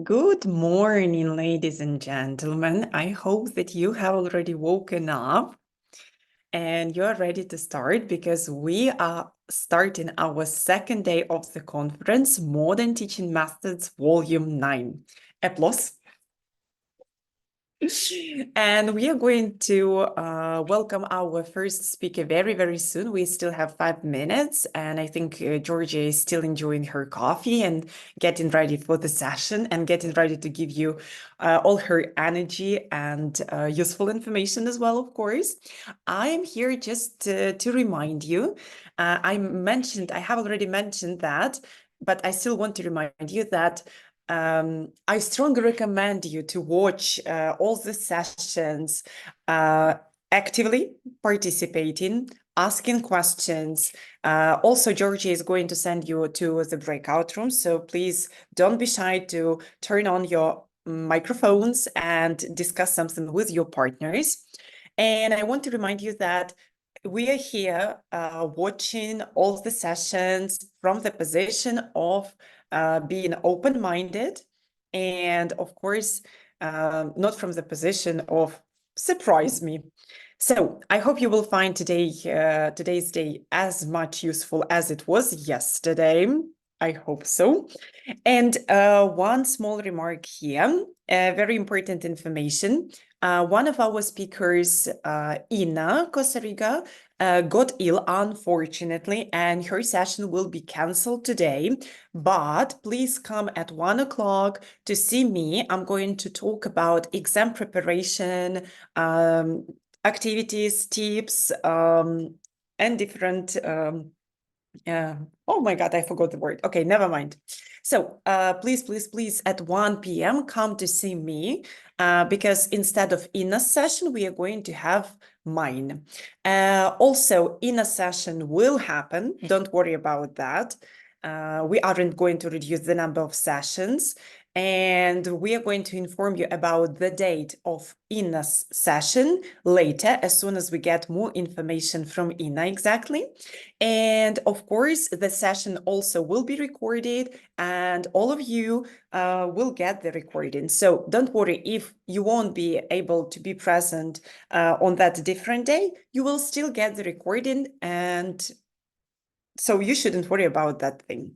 Good morning, ladies and gentlemen. I hope that you have already woken up and you are ready to start because we are starting our second day of the conference, Modern Teaching Methods, Volume 9. Applause. And we are going to welcome our first speaker very, very soon. We still have 5 minutes, and I think Georgia is still enjoying her coffee and getting ready for the session and getting ready to give you all her energy and useful information as well, of course. I am here just to remind you. I have already mentioned that, but I still want to remind you that I strongly recommend you to watch all the sessions, actively participating, asking questions. Also, Georgie is going to send you to the breakout room, so please don't be shy to turn on your microphones and discuss something with your partners. And I want to remind you that we are here watching all the sessions from the position of being open-minded and, of course, not from the position of surprise me. So I hope you will find today's day as much useful as it was yesterday. I hope so. And one small remark here, very important information. One of our speakers, Ina, Costa Rica, got ill, unfortunately, and her session will be canceled today. But please come at 1 o'clock to see me. I'm going to talk about exam preparation, activities, tips, and different oh my God, I forgot the word. Okay, never mind. So please, at 1 p.m., come to see me because instead of Ina's session, we are going to have mine. Also, Ina's session will happen. Don't worry about that. We aren't going to reduce the number of sessions. And we are going to inform you about the date of Ina's session later, as soon as we get more information from Ina exactly. And of course, the session also will be recorded and all of you will get the recording. So don't worry if you won't be able to be present on that different day, you will still get the recording, and so you shouldn't worry about that thing.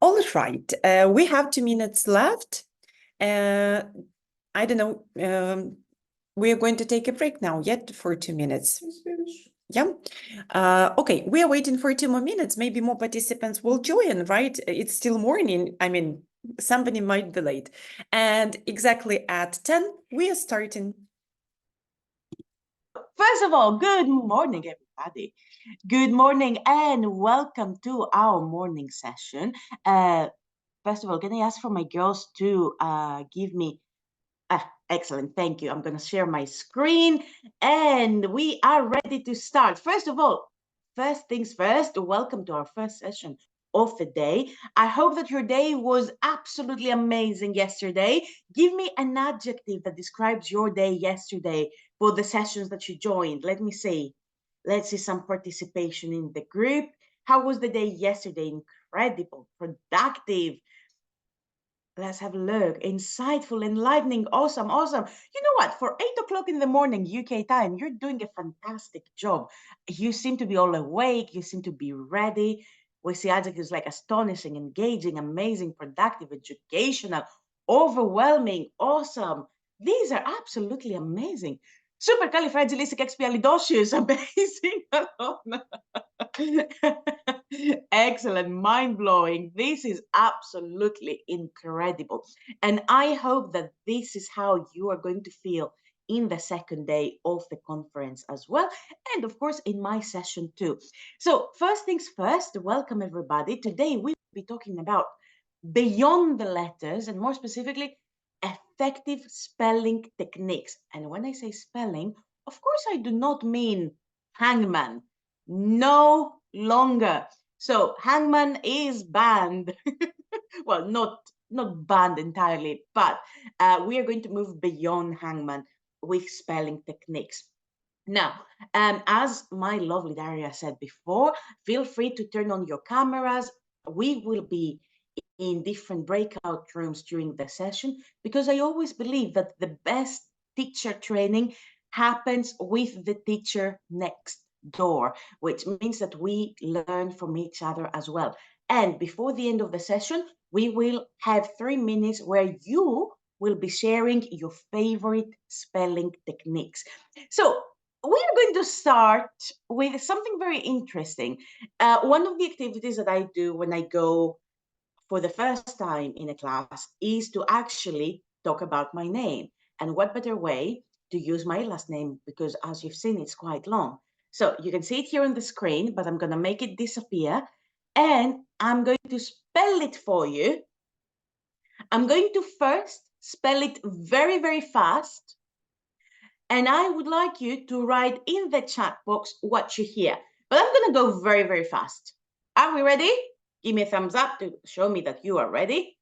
All right, we have 2 minutes left. I don't know, we are going to take a break now, yet for 2 minutes. Yeah. Okay, we are waiting for 2 more minutes. Maybe more participants will join, right? It's still morning. I mean, somebody might be late. And exactly at 10, we are starting. First of all, good morning, everybody. Good morning and welcome to our morning session. First of all, can I ask for my girls to give me... excellent, thank you. I'm going to share my screen and we are ready to start. First of all, first things first, welcome to our first session of the day. I hope that your day was absolutely amazing yesterday. Give me an adjective that describes your day yesterday for the sessions that you joined. Let me see. Let's see some participation in the group. How was the day yesterday? Incredible, productive. Let's have a look. Insightful, enlightening, awesome, awesome. You know what? For 8 o'clock in the morning, UK time, you're doing a fantastic job. You seem to be all awake. You seem to be ready. We see adjectives like astonishing, engaging, amazing, productive, educational, overwhelming, awesome. These are absolutely amazing. Supercalifragilisticexpialidocious, amazing. Excellent, mind-blowing. This is absolutely incredible. And I hope that this is how you are going to feel in the second day of the conference as well. And of course, in my session too. So first things first, welcome everybody. Today we will be talking about beyond the letters and more specifically, effective spelling techniques. And when I say spelling, of course, I do not mean hangman. No longer. So hangman is banned. Well, not banned entirely, but we are going to move beyond hangman with spelling techniques. Now, as my lovely Daria said before, feel free to turn on your cameras. We will be in different breakout rooms during the session, because I always believe that the best teacher training happens with the teacher next door, which means that we learn from each other as well. And before the end of the session, we will have 3 minutes where you will be sharing your favorite spelling techniques. So we are going to start with something very interesting. One of the activities that I do when I go for the first time in a class is to actually talk about my name. And what better way to use my last name, because as you've seen, it's quite long. So you can see it here on the screen, but I'm going to make it disappear. And I'm going to spell it for you. I'm going to first spell it very, very fast. And I would like you to write in the chat box what you hear. But I'm going to go very, very fast. Are we ready? Give me a thumbs up to show me that you are ready.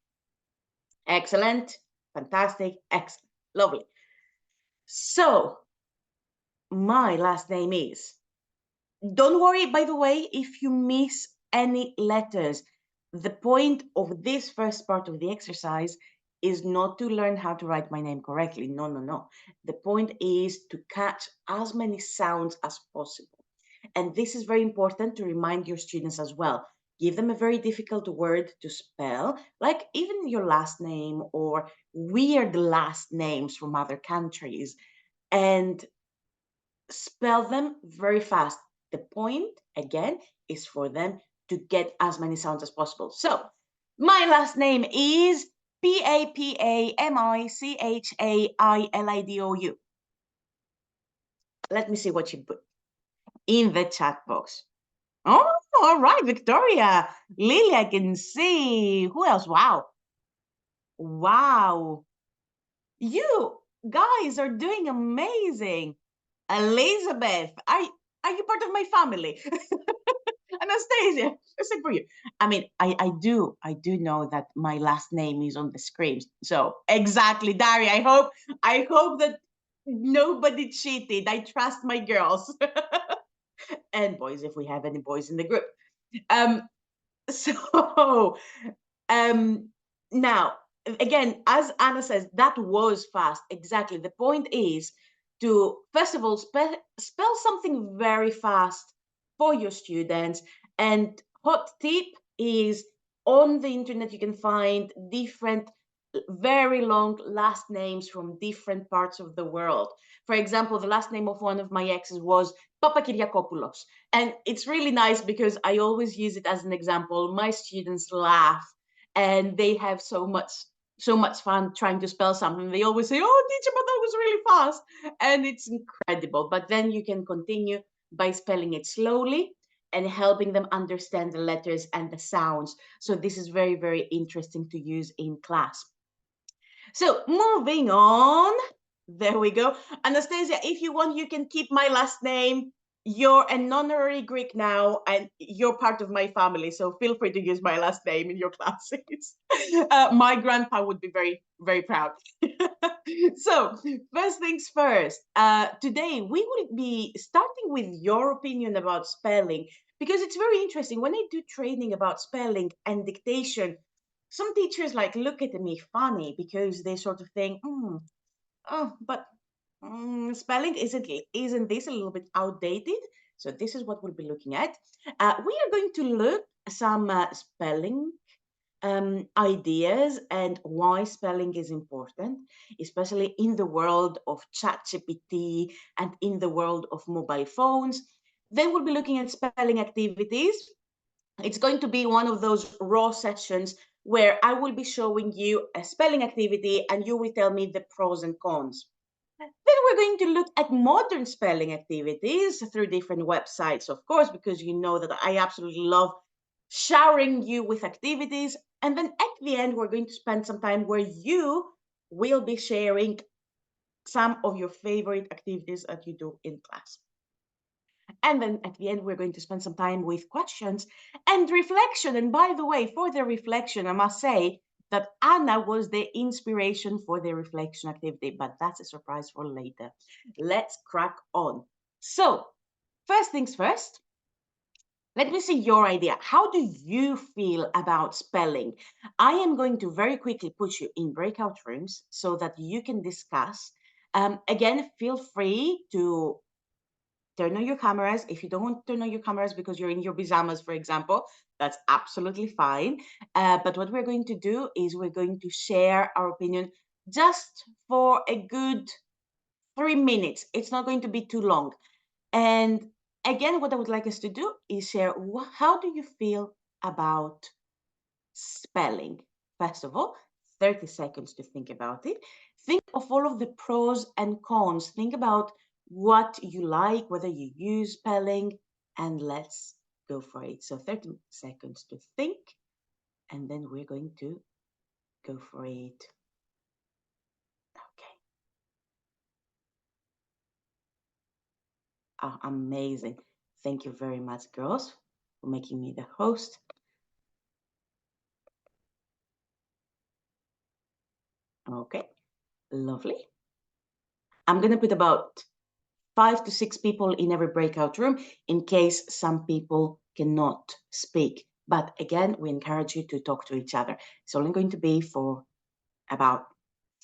Excellent. Fantastic. Excellent. Lovely. So my last name is, don't worry, by the way, if you miss any letters. The point of this first part of the exercise is not to learn how to write my name correctly. No, no, no. The point is to catch as many sounds as possible. And this is very important to remind your students as well. Give them a very difficult word to spell, like even your last name or weird last names from other countries, and spell them very fast. The point, again, is for them to get as many sounds as possible. So my last name is Papamichailidou. Let me see what you put in the chat box. Oh, all right, Victoria. Lily, I can see. Who else? Wow. Wow. You guys are doing amazing. Elizabeth, are you part of my family? Anastasia, it's like for you. I mean, I do know that my last name is on the screen. So exactly, Dari. I hope that nobody cheated. I trust my girls and boys if we have any boys in the group. So now again, as Anna says, that was fast. Exactly. The point is to first of all spell something very fast for your students. And hot tip is, on the internet you can find different very long last names from different parts of the world. For example, the last name of one of my exes was Papakiriakopoulos. And it's really nice because I always use it as an example. My students laugh and they have so much fun trying to spell something. They always say, "Oh, teacher, but that was really fast." And it's incredible. But then you can continue by spelling it slowly and helping them understand the letters and the sounds. So this is very, very interesting to use in class. So moving on, there we go. Anastasia, if you want, you can keep my last name. You're an honorary Greek now, and you're part of my family. So feel free to use my last name in your classes. My grandpa would be very, very proud. So first things first, today we will be starting with your opinion about spelling, because it's very interesting. When I do training about spelling and dictation, some teachers like look at me funny because they sort of think, oh, but spelling isn't this a little bit outdated? So this is what we'll be looking at. We are going to look at some spelling ideas and why spelling is important, especially in the world of ChatGPT and in the world of mobile phones. Then we'll be looking at spelling activities. It's going to be one of those raw sessions where I will be showing you a spelling activity and you will tell me the pros and cons. Then we're going to look at modern spelling activities through different websites, of course, because you know that I absolutely love showering you with activities. And then at the end, we're going to spend some time where you will be sharing some of your favorite activities that you do in class. And then at the end, we're going to spend some time with questions and reflection. And by the way, for the reflection, I must say that Anna was the inspiration for the reflection activity, but that's a surprise for later. Let's crack on. So first things first, Let me see your idea. How do you feel about spelling? I am going to very quickly put you in breakout rooms so that you can discuss. Again, feel free to turn on your cameras. If you don't want to turn on your cameras because you're in your pajamas, for example, that's absolutely fine. But what we're going to do is we're going to share our opinion just for a good 3 minutes. It's not going to be too long. And again, what I would like us to do is share how do you feel about spelling? First of all, 30 seconds to think about it. Think of all of the pros and cons. Think about what you like, whether you use spelling, and let's go for it. So 30 seconds to think, and then we're going to go for it. Okay. Oh, amazing. Thank you very much, girls, for making me the host. Okay, lovely. I'm going to put about 5 to 6 people in every breakout room in case some people cannot speak. But again, we encourage you to talk to each other. It's only going to be for about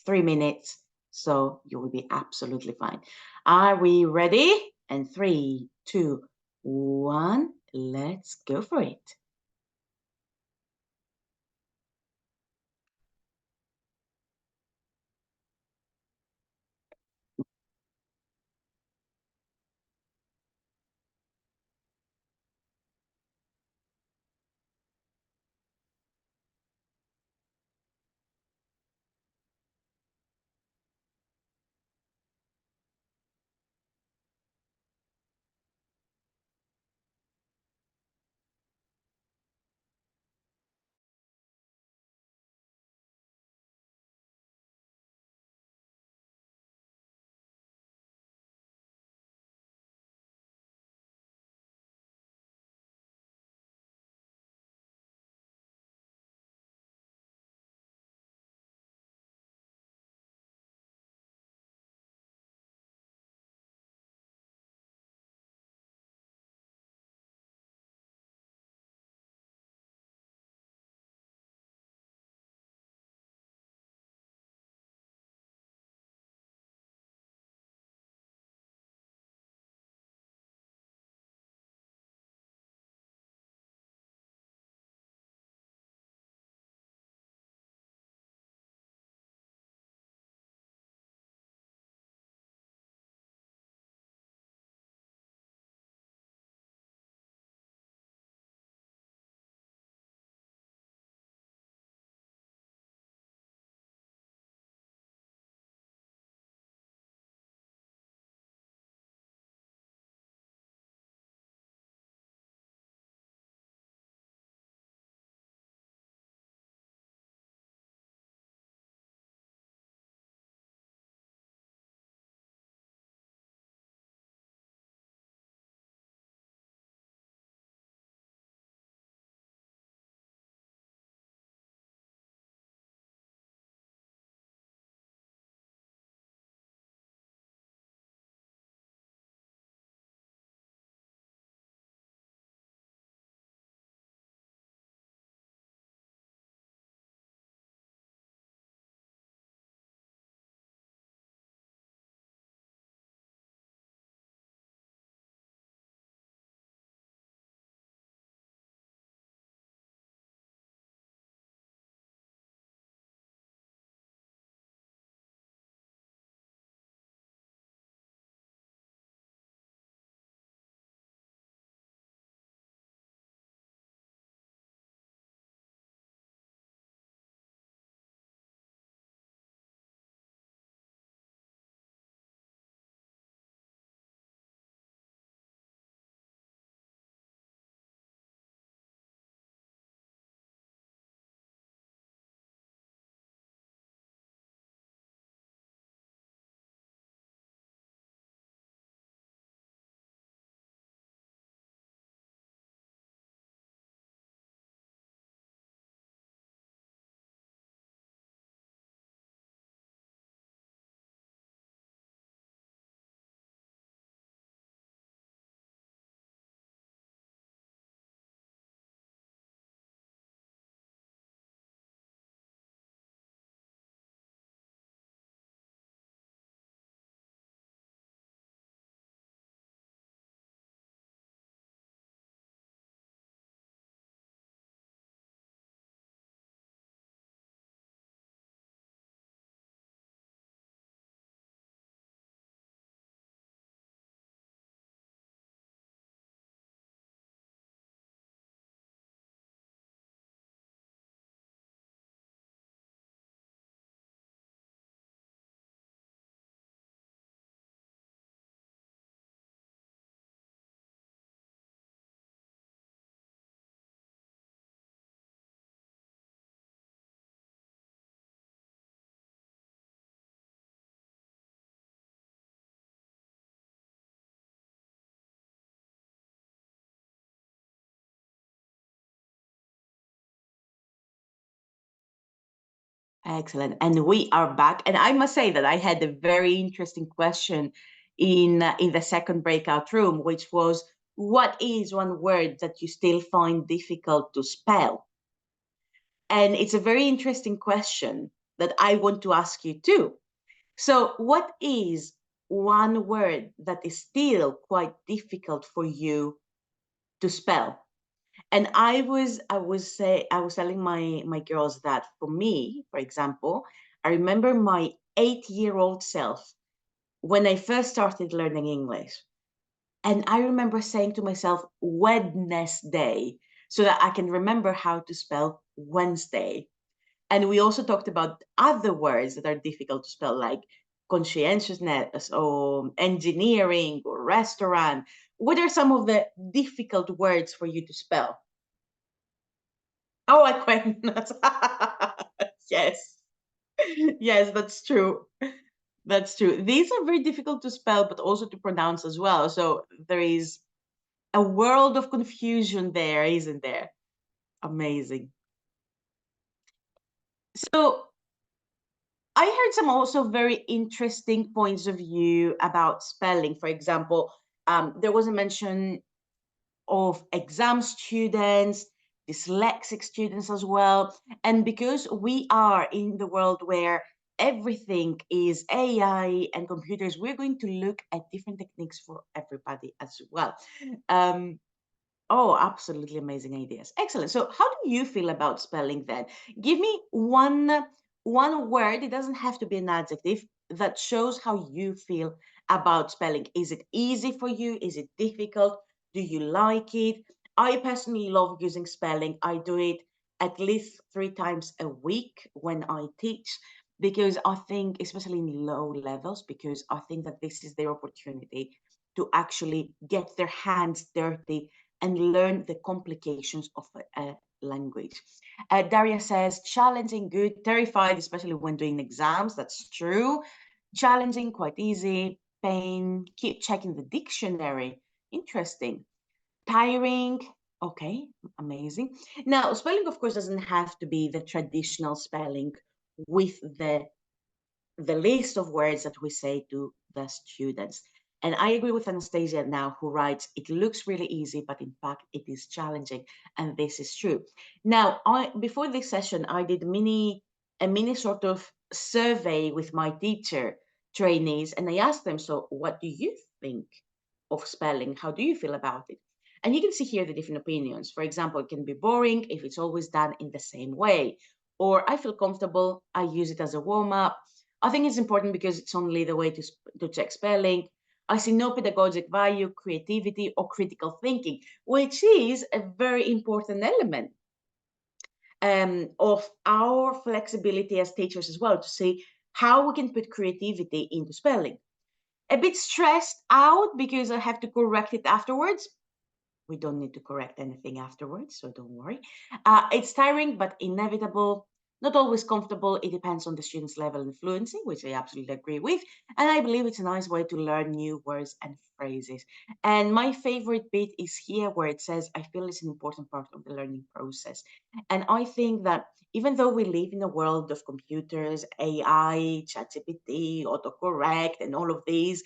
3 minutes, so you will be absolutely fine. Are we ready? And 3, 2, 1, let's go for it. Excellent. And we are back. And I must say that I had a very interesting question in the second breakout room, which was, what is one word that you still find difficult to spell? And it's a very interesting question that I want to ask you too. So what is one word that is still quite difficult for you to spell? And I was telling my girls that for me, for example, I remember my 8-year-old self when I first started learning English. And I remember saying to myself, Wednesday, so that I can remember how to spell Wednesday. And we also talked about other words that are difficult to spell, like conscientiousness or engineering or restaurant. What are some of the difficult words for you to spell? Oh, acquaintance. Yes. Yes, that's true. That's true. These are very difficult to spell, but also to pronounce as well. So there is a world of confusion there, isn't there? Amazing. So I heard some also very interesting points of view about spelling. For example, there was a mention of exam students, dyslexic students as well. And because we are in the world where everything is AI and computers, we're going to look at different techniques for everybody as well. Um, Oh, absolutely amazing ideas. Excellent. So how do you feel about spelling then? Give me one word, it doesn't have to be an adjective, that shows how you feel about spelling. Is it easy for you? Is it difficult? Do you like it? I personally love using spelling. I do it at least 3 times a week when I teach, because I think, especially in low levels, because I think that this is their opportunity to actually get their hands dirty and learn the complications of a language. Daria says, challenging, good, terrified, especially when doing exams. That's true. Challenging, quite easy. Pain, keep checking the dictionary. Interesting. Tiring, okay, amazing. Now, spelling, of course, doesn't have to be the traditional spelling with the list of words that we say to the students. And I agree with Anastasia now, who writes, it looks really easy, but in fact, it is challenging. And this is true. Now, before this session, I did a mini sort of survey with my teacher trainees, and I asked them, so what do you think of spelling? How do you feel about it? And you can see here the different opinions. For example, it can be boring if it's always done in the same way. Or I feel comfortable, I use it as a warm-up. I think it's important because it's only the way to check spelling. I see no pedagogic value, creativity, or critical thinking, which is a very important element of our flexibility as teachers as well, to see how we can put creativity into spelling. A bit stressed out because I have to correct it afterwards. We don't need to correct anything afterwards, so don't worry. It's tiring, but inevitable, not always comfortable. It depends on the student's level of fluency, which I absolutely agree with. And I believe it's a nice way to learn new words and phrases. And my favorite bit is here where it says, I feel it's an important part of the learning process. And I think that even though we live in a world of computers, AI, ChatGPT, autocorrect, and all of these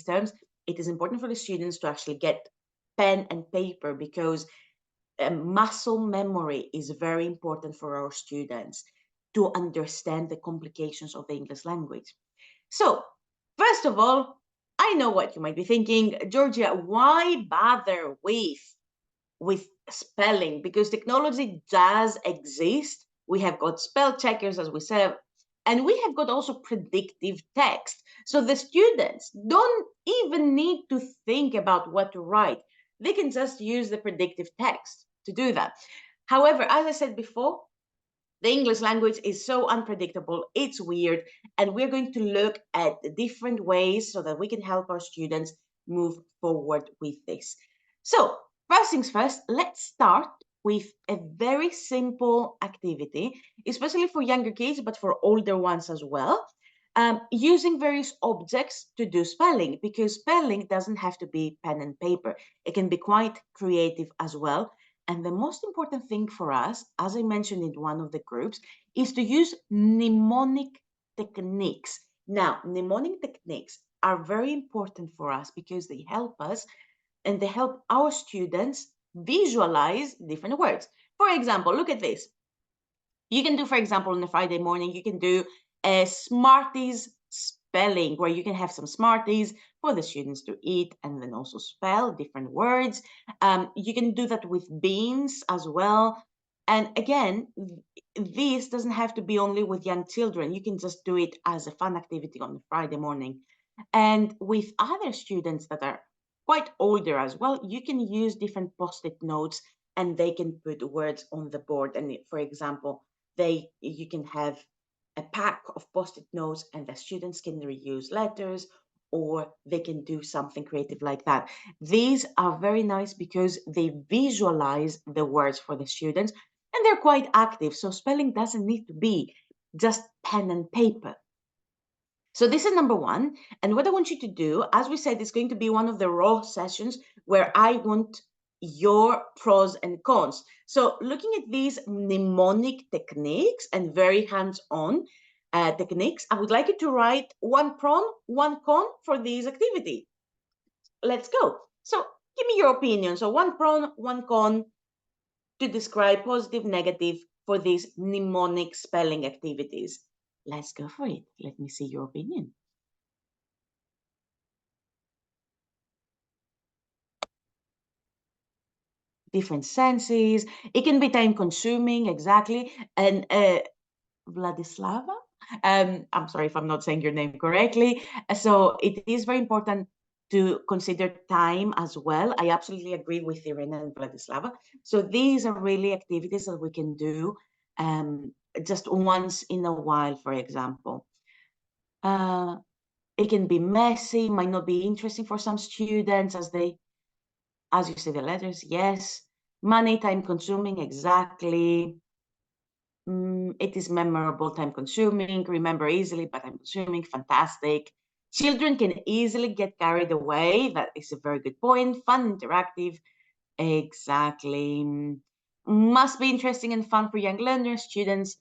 terms, it is important for the students to actually get pen and paper, because muscle memory is very important for our students to understand the complications of the English language. So, first of all, I know what you might be thinking, Georgia, why bother with spelling? Because technology does exist. We have got spell checkers, as we said, and we have got also predictive text. So the students don't even need to think about what to write. They can just use the predictive text to do that. However, as I said before, the English language is so unpredictable, it's weird, and we're going to look at the different ways so that we can help our students move forward with this. So, first things first, let's start with a very simple activity, especially for younger kids, but for older ones as well, using various objects to do spelling, because spelling doesn't have to be pen and paper. It can be quite creative as well. And the most important thing for us, as I mentioned in one of the groups, is to use mnemonic techniques. Now, mnemonic techniques are very important for us because they help us and they help our students visualize different words. For example, look at this. You can do, for example, on a Friday morning, you can do a Smarties spelling where you can have some Smarties for the students to eat and then also spell different words. You can do that with beans as well. And again, this doesn't have to be only with young children. You can just do it as a fun activity on a Friday morning. And with other students that are quite older as well, you can use different post-it notes and they can put words on the board. And for example, you can have a pack of post-it notes and the students can reuse letters or they can do something creative like that. These are very nice because they visualize the words for the students and they're quite active. So spelling doesn't need to be just pen and paper. So this is number one. And what I want you to do, as we said, is going to be one of the raw sessions where I want your pros and cons. So looking at these mnemonic techniques and very hands-on techniques, I would like you to write one pro, one con for this activity. Let's go. So give me your opinion. So one pro, one con to describe positive, negative for these mnemonic spelling activities. Let's go for it. Let me see your opinion. Different senses. It can be time consuming, exactly. And Vladislava, I'm sorry if I'm not saying your name correctly. So it is very important to consider time as well. I absolutely agree with Irina and Vladislava. So these are really activities that we can do just once in a while, for example. It can be messy, might not be interesting for some students as you say the letters, yes. Money, time consuming, exactly. It is memorable, time consuming, remember easily, but time consuming, fantastic. Children can easily get carried away. That is a very good point. Fun, interactive, exactly. Must be interesting and fun for young learners. Students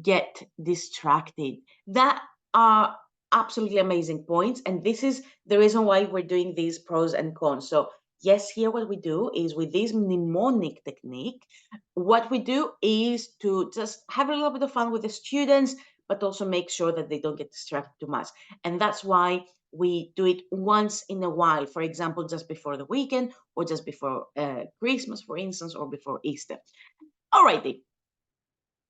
get distracted. That are absolutely amazing points. And this is the reason why we're doing these pros and cons. So yes, here what we do is with this mnemonic technique, what we do is to just have a little bit of fun with the students, but also make sure that they don't get distracted too much. And that's why we do it once in a while, for example, just before the weekend or just before Christmas, for instance, or before Easter. Alrighty.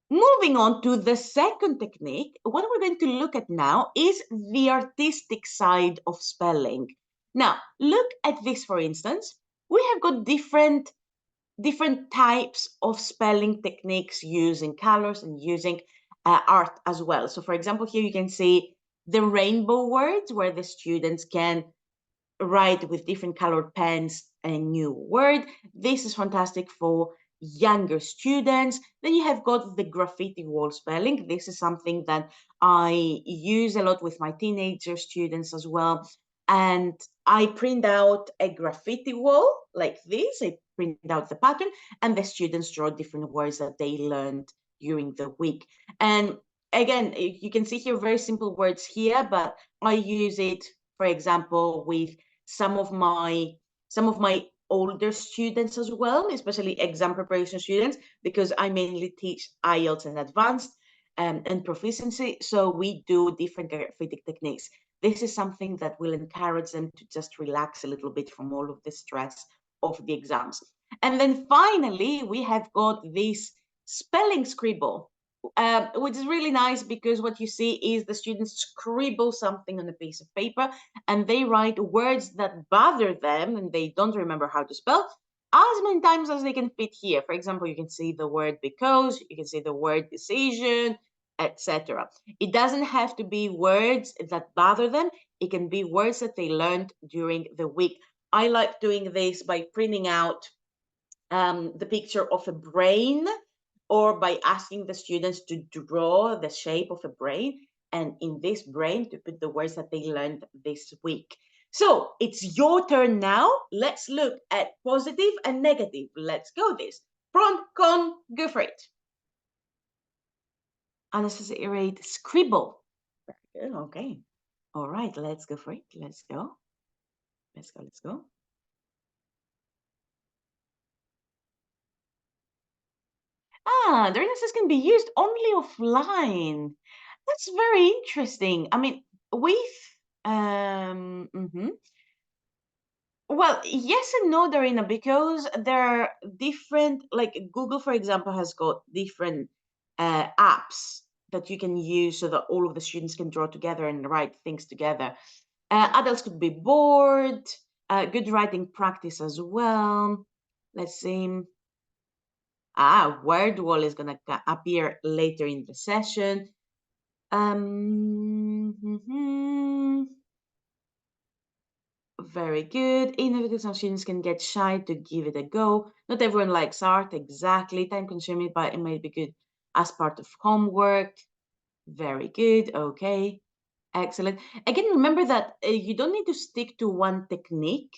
Moving on to the second technique, what we're going to look at now is the artistic side of spelling. Now, look at this, for instance. We have got different types of spelling techniques using colors and using art as well. So, for example, here you can see the rainbow words where the students can write with different colored pens a new word. This is fantastic for younger students. Then you have got the graffiti wall spelling. This is something that I use a lot with my teenager students as well. And I print out a graffiti wall like this. I print out the pattern and the students draw different words that they learned during the week. And again, you can see here very simple words here, but I use it, for example, with some of my older students as well, especially exam preparation students, because I mainly teach IELTS and advanced and proficiency. So we do different graphic techniques. This is something that will encourage them to just relax a little bit from all of the stress of the exams. And then finally, we have got this spelling scribble, which is really nice because what you see is the students scribble something on a piece of paper and they write words that bother them and they don't remember how to spell as many times as they can fit here. For example, you can see the word because, you can see the word decision, etc. It doesn't have to be words that bother them. It can be words that they learned during the week. I like doing this by printing out the picture of a brain or by asking the students to draw the shape of a brain and in this brain to put the words that they learned this week. So it's your turn now. Let's look at positive and negative. Let's go this. Pro, con, go for it. Unnecessary rate, scribble. Very good, okay. All right, let's go for it. Let's go. Let's go, let's go. The Renaissance can be used only offline. That's very interesting. I mean, with well, yes and no, Darina, because there are different, like Google, for example, has got different apps that you can use so that all of the students can draw together and write things together. Adults could be bored, good writing practice as well. Let's see. Word wall is going to appear later in the session. Very good. Innovative, some students can get shy to give it a go. Not everyone likes art, exactly. Time consuming, but it might be good as part of homework. Very good. Okay. Excellent. Again, remember that you don't need to stick to one technique.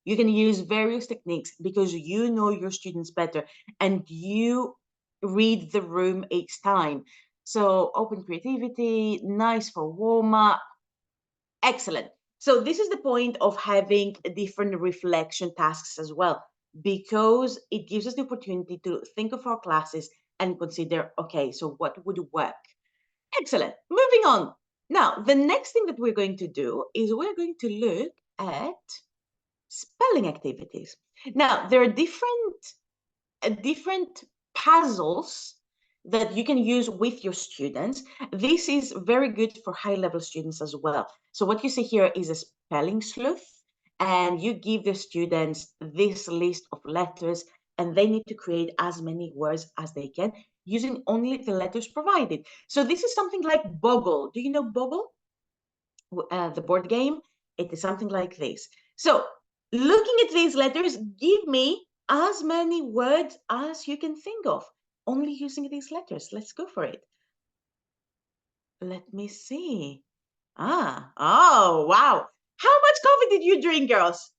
You can use various techniques because you know your students better and you read the room each time. So open creativity, nice for warm-up. Excellent. So this is the point of having different reflection tasks as well, because it gives us the opportunity to think of our classes and consider, okay, so what would work? Excellent. Moving on. Now, the next thing that we're going to do is we're going to look at spelling activities. Now, there are different puzzles that you can use with your students. This is very good for high-level students as well. So what you see here is a spelling sleuth, and you give the students this list of letters, and they need to create as many words as they can using only the letters provided. So this is something like Boggle. Do you know Boggle? The board game? It is something like this. So looking at these letters, give me as many words as you can think of, only using these letters. Let's go for it. Let me see. Oh, wow. How much coffee did you drink, girls?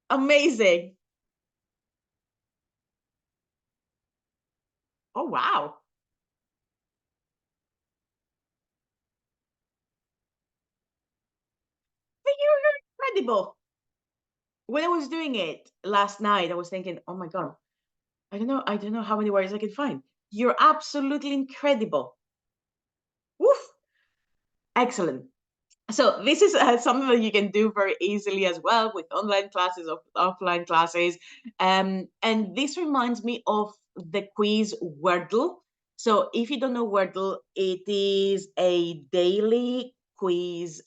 Amazing. Oh, wow. You're incredible. When I was doing it last night, I was thinking, oh my God, I don't know how many words I can find. You're absolutely incredible. Woof. Excellent. So this is something that you can do very easily as well with online classes or offline classes. And this reminds me of the quiz Wordle. So if you don't know Wordle, it is a daily quiz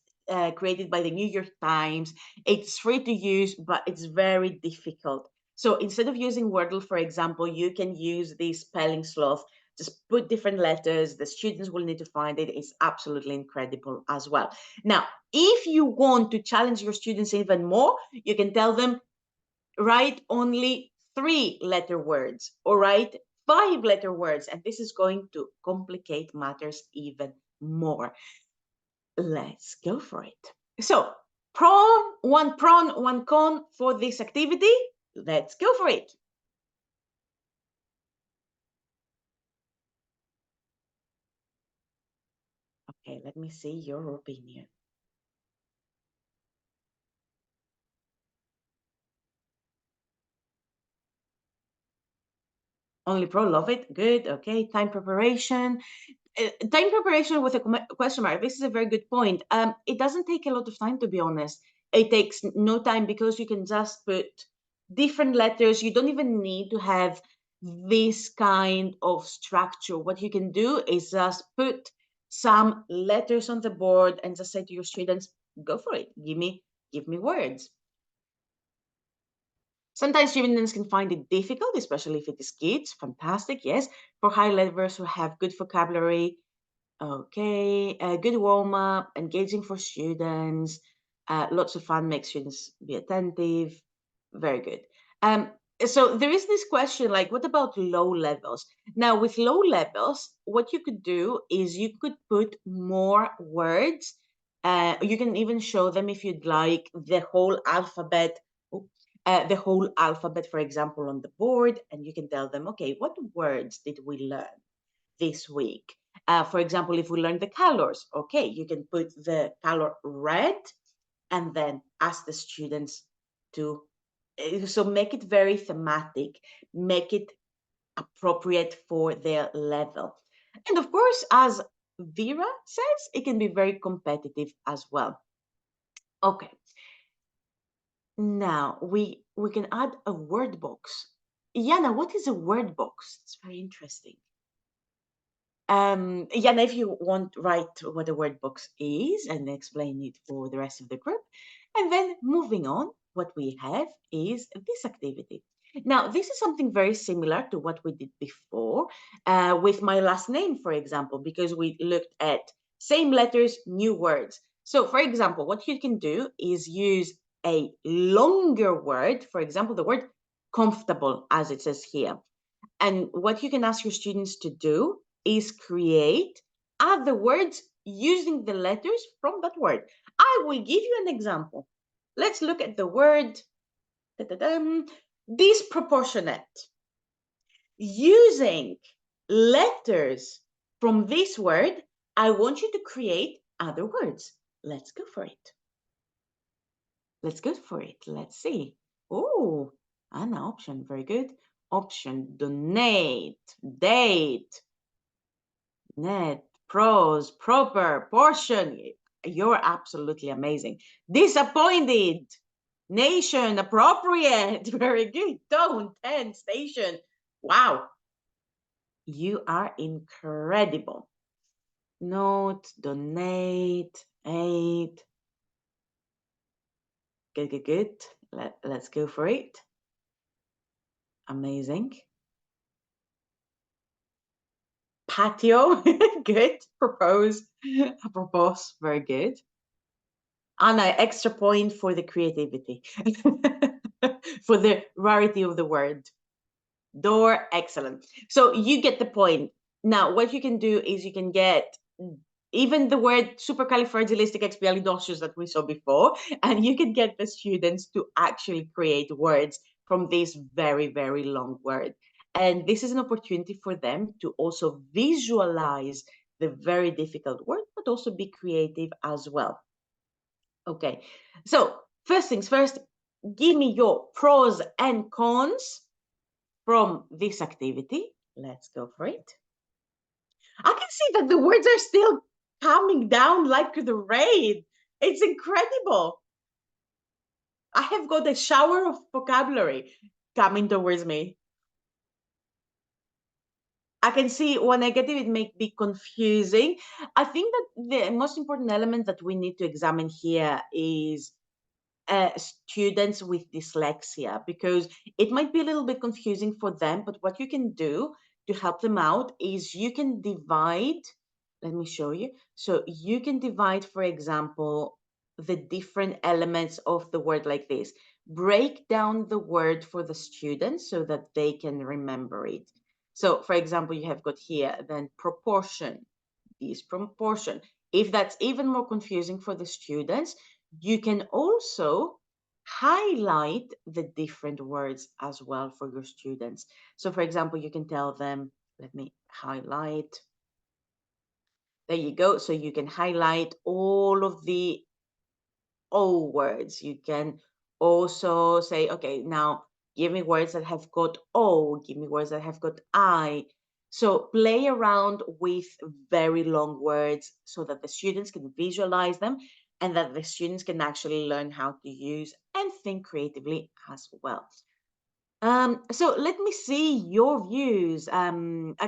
created by the New York Times. It's free to use, but it's very difficult. So instead of using Wordle, for example, you can use the spelling sloth. Just put different letters. The students will need to find it. It's absolutely incredible as well. Now, if you want to challenge your students even more, you can tell them, write only 3-letter words or write 5-letter words. And this is going to complicate matters even more. Let's go for it. So, one pro, one con for this activity. Let's go for it. Okay, let me see your opinion. Only pro, love it. Good. Okay. Time preparation. Time preparation with a question mark. This is a very good point. It doesn't take a lot of time, to be honest. It takes no time because you can just put different letters. You don't even need to have this kind of structure. What you can do is just put some letters on the board and just say to your students, go for it. Give me words. Sometimes students can find it difficult, especially if it is kids. Fantastic, yes. For high levels who have good vocabulary, okay, a good warm-up, engaging for students, lots of fun, makes students be attentive. Very good. So there is this question, like, what about low levels? Now, with low levels, what you could do is you could put more words You can even show them, if you'd like, the whole alphabet. For example, on the board, and you can tell them, okay, what words did we learn this week? For example, if we learn the colors, okay, you can put the color red and then ask the students to, so make it very thematic, make it appropriate for their level. And of course, as Vera says, it can be very competitive as well. Okay. Now we can add a word box. Yana, what is a word box? It's very interesting. Yana, if you want, write what a word box is and explain it for the rest of the group. And then moving on, what we have is this activity. Now, this is something very similar to what we did before with my last name, for example, because we looked at same letters, new words. So, for example, what you can do is use a longer word, for example, the word comfortable, as it says here. And what you can ask your students to do is create other words using the letters from that word. I will give you an example. Let's look at the word disproportionate. Using letters from this word, I want you to create other words. Let's go for it. Let's go for it. Let's see. Oh, an option. Very good. Option, donate, date, net, pros, proper, portion. You're absolutely amazing. Disappointed, nation, appropriate. Very good. Tone, 10, station. Wow. You are incredible. Note, donate, aid. Good, good, good. Let's go for it. Amazing. Patio, good. Propose, propose, very good. Anna, extra point for the creativity, for the rarity of the word. Door, excellent. So you get the point. Now, what you can do is you can get even the word supercalifragilisticexpialidocious that we saw before, and you can get the students to actually create words from this very, very long word. And this is an opportunity for them to also visualize the very difficult word, but also be creative as well. Okay, so first things first, give me your pros and cons from this activity. Let's go for it. I can see that the words are still coming down like the rain. It's incredible. I have got a shower of vocabulary coming towards me. I can see when negative, it may be confusing. I think that the most important element that we need to examine here is students with dyslexia, because it might be a little bit confusing for them, but what you can do to help them out is you can divide. Let me show you. So you can divide, for example, the different elements of the word like this. Break down the word for the students so that they can remember it. So, for example, you have got here then proportion, disproportion. If that's even more confusing for the students, you can also highlight the different words as well for your students. So, for example, you can tell them, let me highlight. There you go. So you can highlight all of the O words. You can also say, okay, now give me words that have got O, give me words that have got I. So play around with very long words so that the students can visualize them and that the students can actually learn how to use and think creatively as well. So let me see your views. I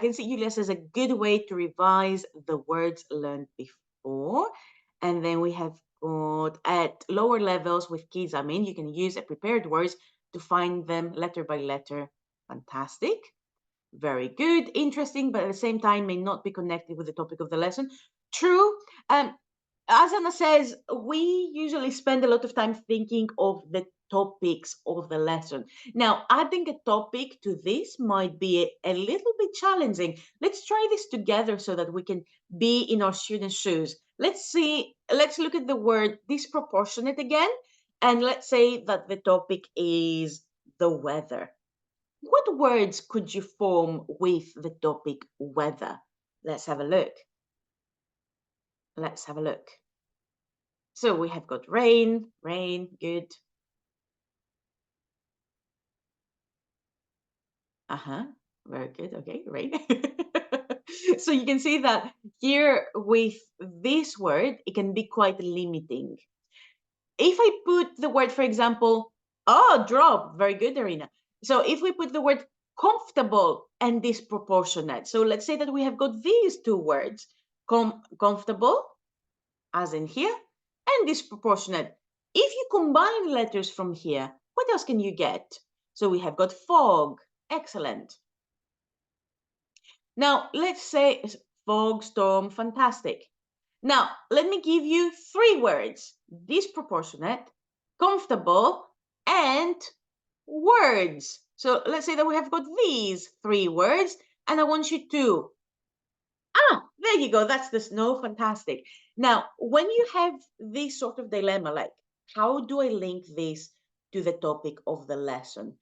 can see Julia says a good way to revise the words learned before. And then we have got at lower levels with kids, you can use a prepared words to find them letter by letter. Fantastic. Very good, interesting, but at the same time may not be connected with the topic of the lesson. True. As Anna says, we usually spend a lot of time thinking of the topics of the lesson. Now, adding a topic to this might be a little bit challenging. Let's try this together so that we can be in our students' shoes. Let's look at the word disproportionate again, and let's say that the topic is the weather. What words could you form with the topic weather? Let's have a look. Let's have a look. So we have got rain, good. Very good. Okay, rain. So you can see that here with this word, it can be quite limiting. If I put the word, for example, drop, very good, Irina. So if we put the word comfortable and disproportionate, so let's say that we have got these two words, comfortable, as in here, and disproportionate. If you combine letters from here, what else can you get? So we have got fog, excellent. Now, let's say fog, storm, fantastic. Now, let me give you three words: disproportionate, comfortable, and words. So let's say that we have got these three words, and I want you to, there you go, that's the snow, fantastic. Now, when you have this sort of dilemma, like, how do I link this to the topic of the lesson?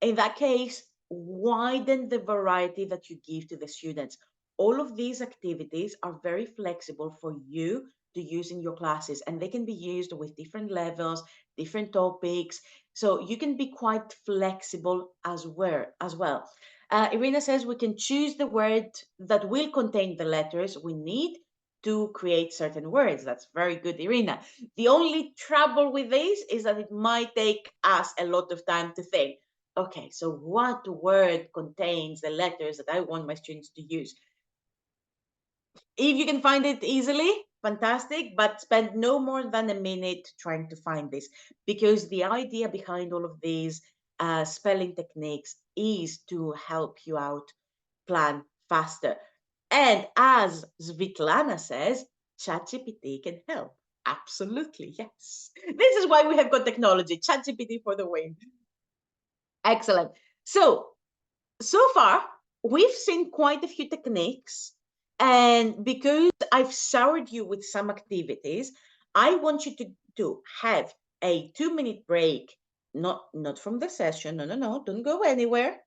In that case, widen the variety that you give to the students. All of these activities are very flexible for you to use in your classes, and they can be used with different levels, different topics. So you can be quite flexible as well. Irina says we can choose the word that will contain the letters we need to create certain words. That's very good, Irina. The only trouble with this is that it might take us a lot of time to think, okay, so what word contains the letters that I want my students to use? If you can find it easily, fantastic, but spend no more than a minute trying to find this, because the idea behind all of these spelling techniques is to help you out plan faster. And as Svitlana says, ChatGPT can help. Absolutely, yes. This is why we have got technology, ChatGPT for the win. Excellent. So far, we've seen quite a few techniques. And because I've showered you with some activities, I want you to have a 2-minute break, not from the session. No, don't go anywhere.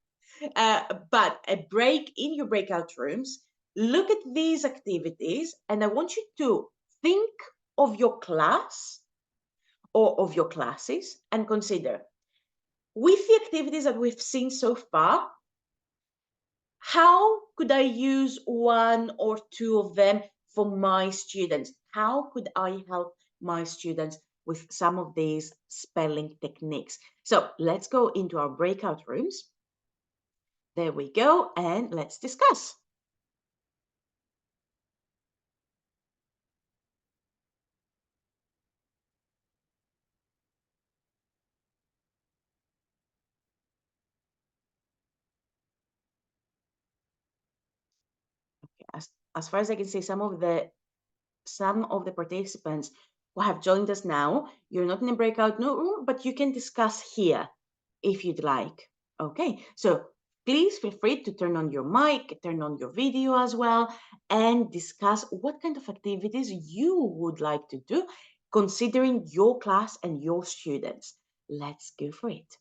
But a break in your breakout rooms. Look at these activities, and I want you to think of your class or of your classes and consider, with the activities that we've seen so far, how could I use one or two of them for my students? How could I help my students with some of these spelling techniques? So let's go into our breakout rooms. There we go, and let's discuss. As far as I can see, some of the participants who have joined us now, you're not in a breakout room, but you can discuss here if you'd like. Okay, so please feel free to turn on your mic, turn on your video as well, and discuss what kind of activities you would like to do, considering your class and your students. Let's go for it.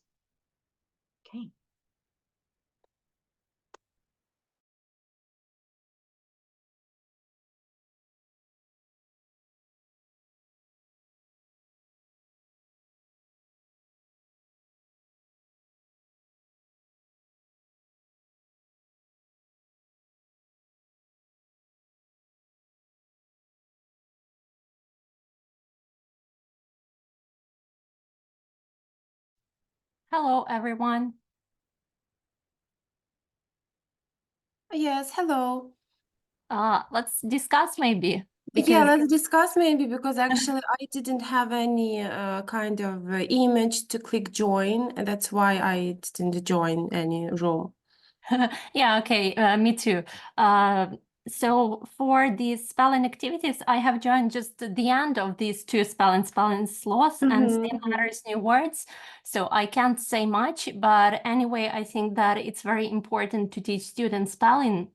Okay. Hello, everyone. Yes, hello. Let's discuss maybe. Yeah, let's discuss maybe, because actually I didn't have any kind of image to click join, and that's why I didn't join any room. Yeah, okay, me too. So for these spelling activities, I have joined just the end of these two spelling sloths and same letters, new words. So I can't say much, but anyway, I think that it's very important to teach students spelling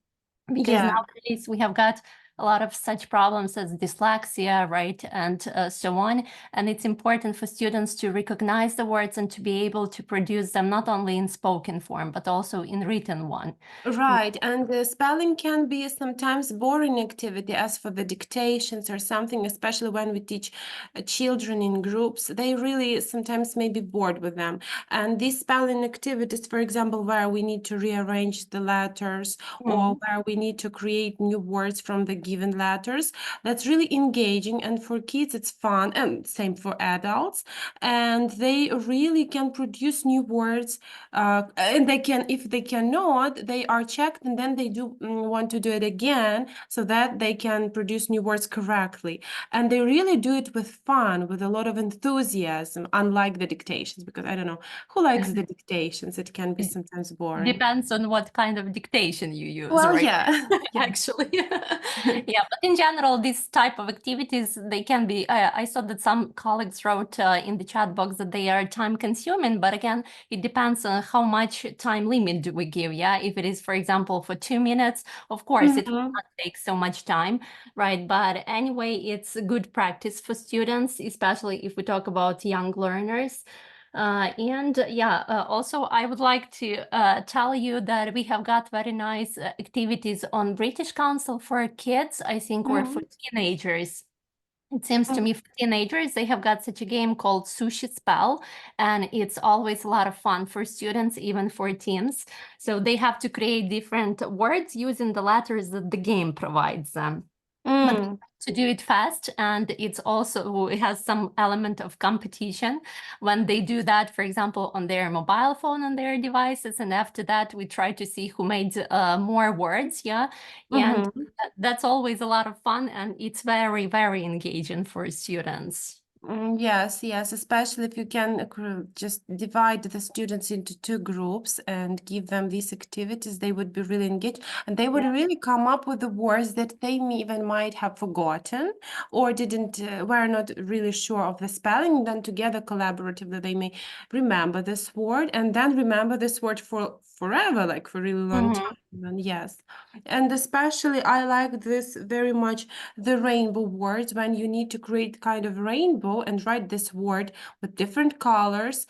because Yeah. nowadays we have got a lot of such problems as dyslexia, right? And so on. And it's important for students to recognize the words and to be able to produce them not only in spoken form, but also in written one. Right, and the spelling can be sometimes boring activity as for the dictations or something, especially when we teach children in groups. They really sometimes may be bored with them. And these spelling activities, for example, where we need to rearrange the letters or where we need to create new words from the given letters, that's really engaging. And for kids, it's fun, and same for adults. And they really can produce new words, and they can, if they cannot, they are checked and then they do want to do it again so that they can produce new words correctly. And they really do it with fun, with a lot of enthusiasm, unlike the dictations, because I don't know who likes the dictations. It can be sometimes boring. Depends on what kind of dictation you use, Well, right? yeah. Yeah. Actually. Yeah, but in general, this type of activities, they can be, I saw that some colleagues wrote in the chat box that they are time consuming, but again, it depends on how much time limit do we give, yeah? If it is, for example, for 2 minutes, of course, it will not take so much time, right? But anyway, it's a good practice for students, especially if we talk about young learners. Also I would like to tell you that we have got very nice activities on British Council for Kids, I think, or for teenagers. It seems to me for teenagers, they have got such a game called Sushi Spell, and it's always a lot of fun for students, even for teens. So they have to create different words using the letters that the game provides them. But they have to do it fast, and it has some element of competition when they do that, for example, on their mobile phone, on their devices, and after that we try to see who made more words, yeah, and that's always a lot of fun, and it's very, very engaging for students. Yes, yes, especially if you can just divide the students into two groups and give them these activities, they would be really engaged and they would really come up with the words that they even might have forgotten or didn't, were not really sure of the spelling. Then together collaboratively, they may remember this word and then remember this word for forever, like for a really long time. And yes, and especially I like this very much, the rainbow words, when you need to create kind of rainbow and write this word with different colors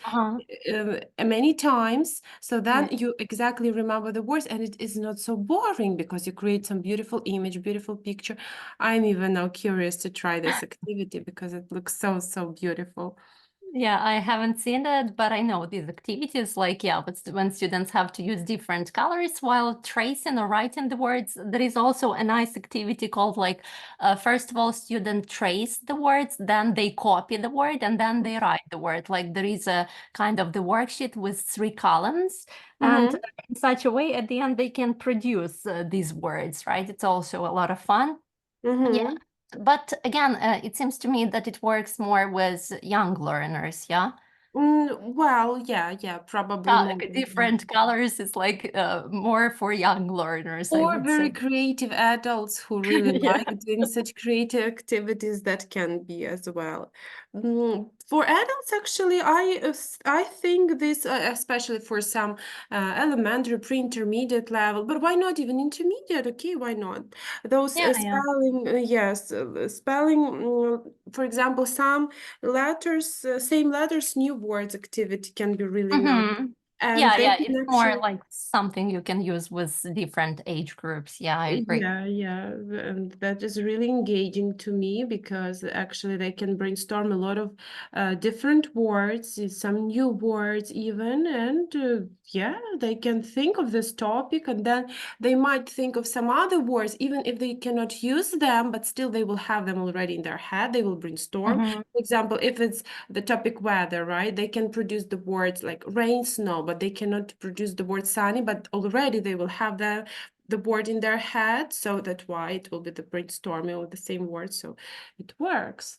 many times, so then you exactly remember the words and it is not so boring because you create some beautiful image, beautiful picture. I'm even now curious to try this activity because it looks so, so beautiful. Yeah, I haven't seen that, but I know these activities, like, yeah, but when students have to use different colors while tracing or writing the words, there is also a nice activity called, like, first of all, student trace the words, then they copy the word, and then they write the word. Like, there is a kind of the worksheet with 3 columns, and in such a way, at the end, they can produce these words, right? It's also a lot of fun. Yeah. But again, it seems to me that it works more with young learners, yeah? Well, yeah, probably more. Different colors is like more for young learners, I Or would very say. creative adults who really Yeah. like doing such creative activities, that can be as well. For adults, actually, I think this, especially for some elementary, pre-intermediate level, but why not even intermediate? Okay, why not? Those Yeah. spelling, yes, spelling, for example, some letters, same letters, new words activity can be really nice. And they Yeah, can it's more like something you can use with different age groups. Yeah, I agree. Yeah, and that is really engaging to me because actually they can brainstorm a lot of different words, some new words even, and yeah, they can think of this topic and then they might think of some other words, even if they cannot use them, but still they will have them already in their head. They will brainstorm. For example, if it's the topic weather, right? They can produce the words like rain, snow, but they cannot produce the word sunny, but already they will have the word in their head, so that's why it will be the brainstorming with the same word, so it works.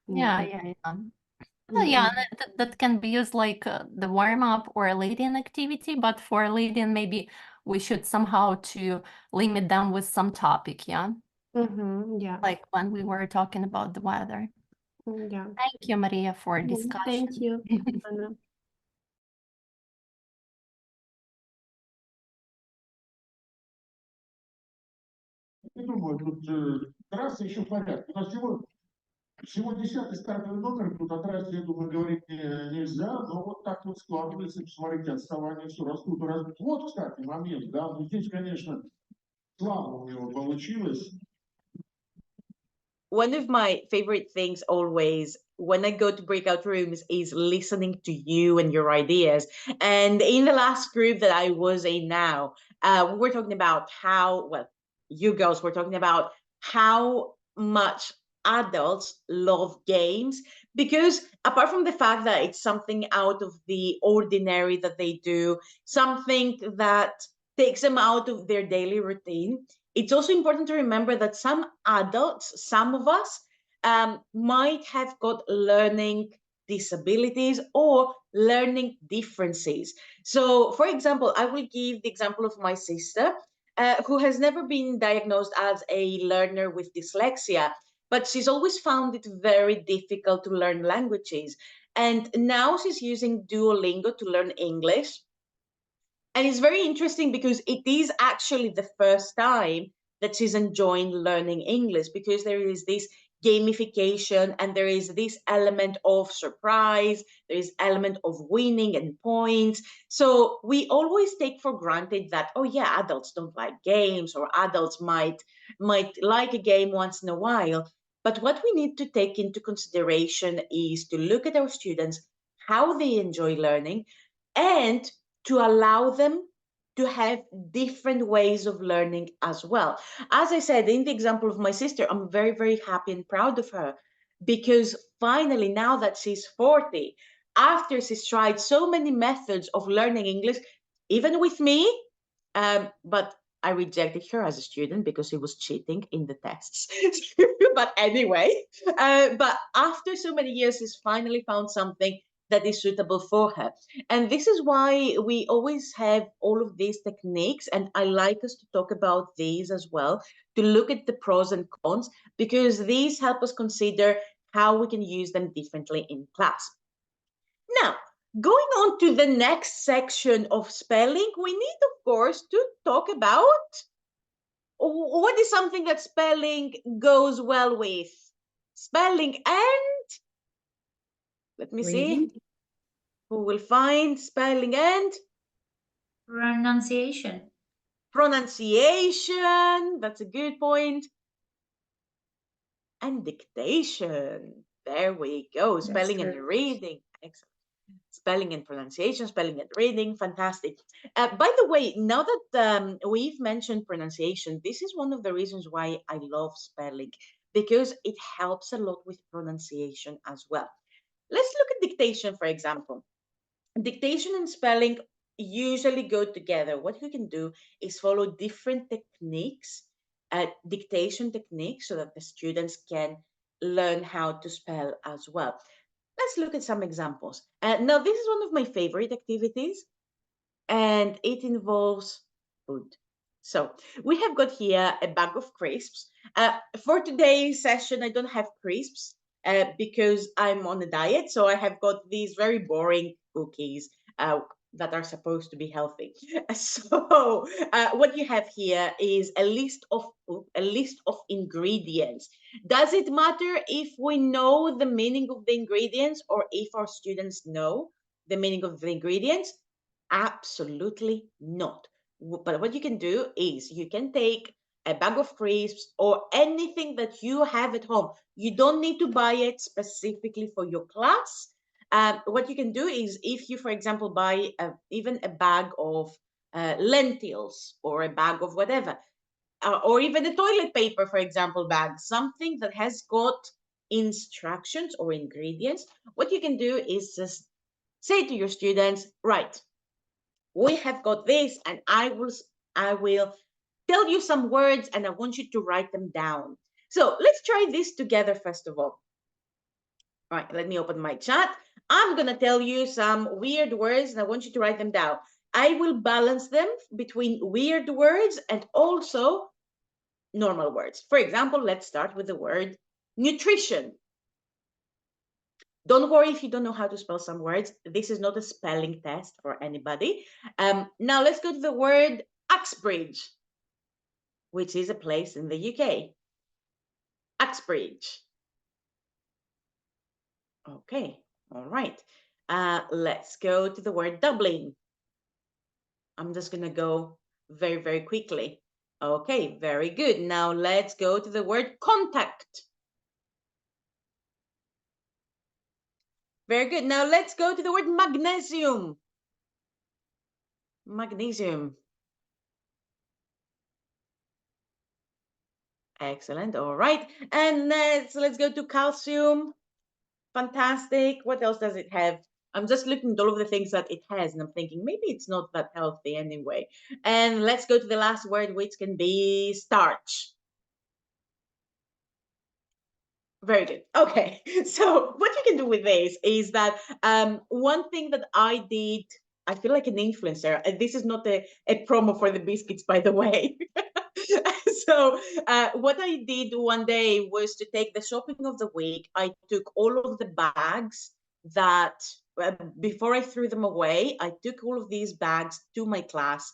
Yeah. Well, yeah, that can be used like the warm-up or a lead-in activity, but for lead-in, maybe we should somehow to limit them with some topic, yeah? Yeah. Like when we were talking about the weather. Yeah. Thank you, Maria, for discussion. Thank you, Anna. Я думаю, тут трасса еще в порядке. У нас всего 10-й стартовый номер, тут о трассе, я думаю, говорить нельзя, но вот так вот складывается, посмотрите, отставание все растут. Вот, кстати, момент, да, ну здесь, конечно, слабо у него получилось. One of my favorite things always when I go to breakout rooms is listening to you and your ideas. And in the last group that I was in now, we were talking about how, well, you girls were talking about how much adults love games, because apart from the fact that it's something out of the ordinary that they do, something that takes them out of their daily routine, it's also important to remember that some adults, some of us, might have got learning disabilities or learning differences. So, for example, I will give the example of my sister, who has never been diagnosed as a learner with dyslexia, but she's always found it very difficult to learn languages. And now she's using Duolingo to learn English. And it's very interesting because it is actually the first time that she's enjoying learning English, because there is this gamification and there is this element of surprise, there is element of winning and points. So we always take for granted that, oh yeah, adults don't like games, or adults might like a game once in a while. But what we need to take into consideration is to look at our students, how they enjoy learning, and to allow them to have different ways of learning as well. As I said, in the example of my sister, I'm very, very happy and proud of her, because finally, now that she's 40, after she's tried so many methods of learning English, even with me, but I rejected her as a student because she was cheating in the tests. But anyway, but after so many years, she's finally found something that is suitable for her. And this is why we always have all of these techniques. And I like us to talk about these as well, to look at the pros and cons, because these help us consider how we can use them differently in class. Now, going on to the next section of spelling, we need, of course, to talk about what is something that spelling goes well with. Spelling and, let me see, who will find spelling and Pronunciation. pronunciation. That's a good point. And dictation. There we go. Spelling and reading. Excellent. Spelling and pronunciation, spelling and reading. Fantastic. By the way, now that we've mentioned pronunciation, this is one of the reasons why I love spelling, because it helps a lot with pronunciation as well. Let's look at dictation, for example. Dictation and spelling usually go together. What you can do is follow different techniques, dictation techniques, so that the students can learn how to spell as well. Let's look at some examples. Now, this is one of my favorite activities, and it involves food. So we have got here a bag of crisps. For today's session, I don't have crisps because I'm on a diet. So I have got these very boring cookies that are supposed to be healthy. So what you have here is a list of ingredients. Does it matter if we know the meaning of the ingredients, or if our students know the meaning of the ingredients? Absolutely not. But what you can do is you can take a bag of crisps or anything that you have at home. You don't need to buy it specifically for your class. What you can do is, if you, for example, buy even a bag of lentils, or a bag of whatever, or even a toilet paper, for example, bag, something that has got instructions or ingredients, what you can do is just say to your students, right, we have got this, and I will tell you some words, and I want you to write them down. So let's try this together first of all. All right, let me open my chat. I'm gonna tell you some weird words, and I want you to write them down. I will balance them between weird words and also normal words. For example, let's start with the word nutrition. Don't worry if you don't know how to spell some words. This is not a spelling test for anybody. Now let's go to the word Uxbridge, which is a place in the UK. Uxbridge. Okay, all right. Let's go to the word Dublin. I'm just going to go very, very quickly. Okay, very good. Now let's go to the word contact. Very good. Now let's go to the word magnesium. Magnesium. Excellent. All right. And let's go to calcium. Fantastic. What else does it have? I'm just looking at all of the things that it has, and I'm thinking maybe it's not that healthy anyway. And let's go to the last word, which can be starch. Very good. Okay. So what you can do with this is that one thing that I did, I feel like an influencer. This is not a promo for the biscuits, by the way. So what I did one day was to take the shopping of the week. I took all of the bags that before I threw them away, I took all of these bags to my class,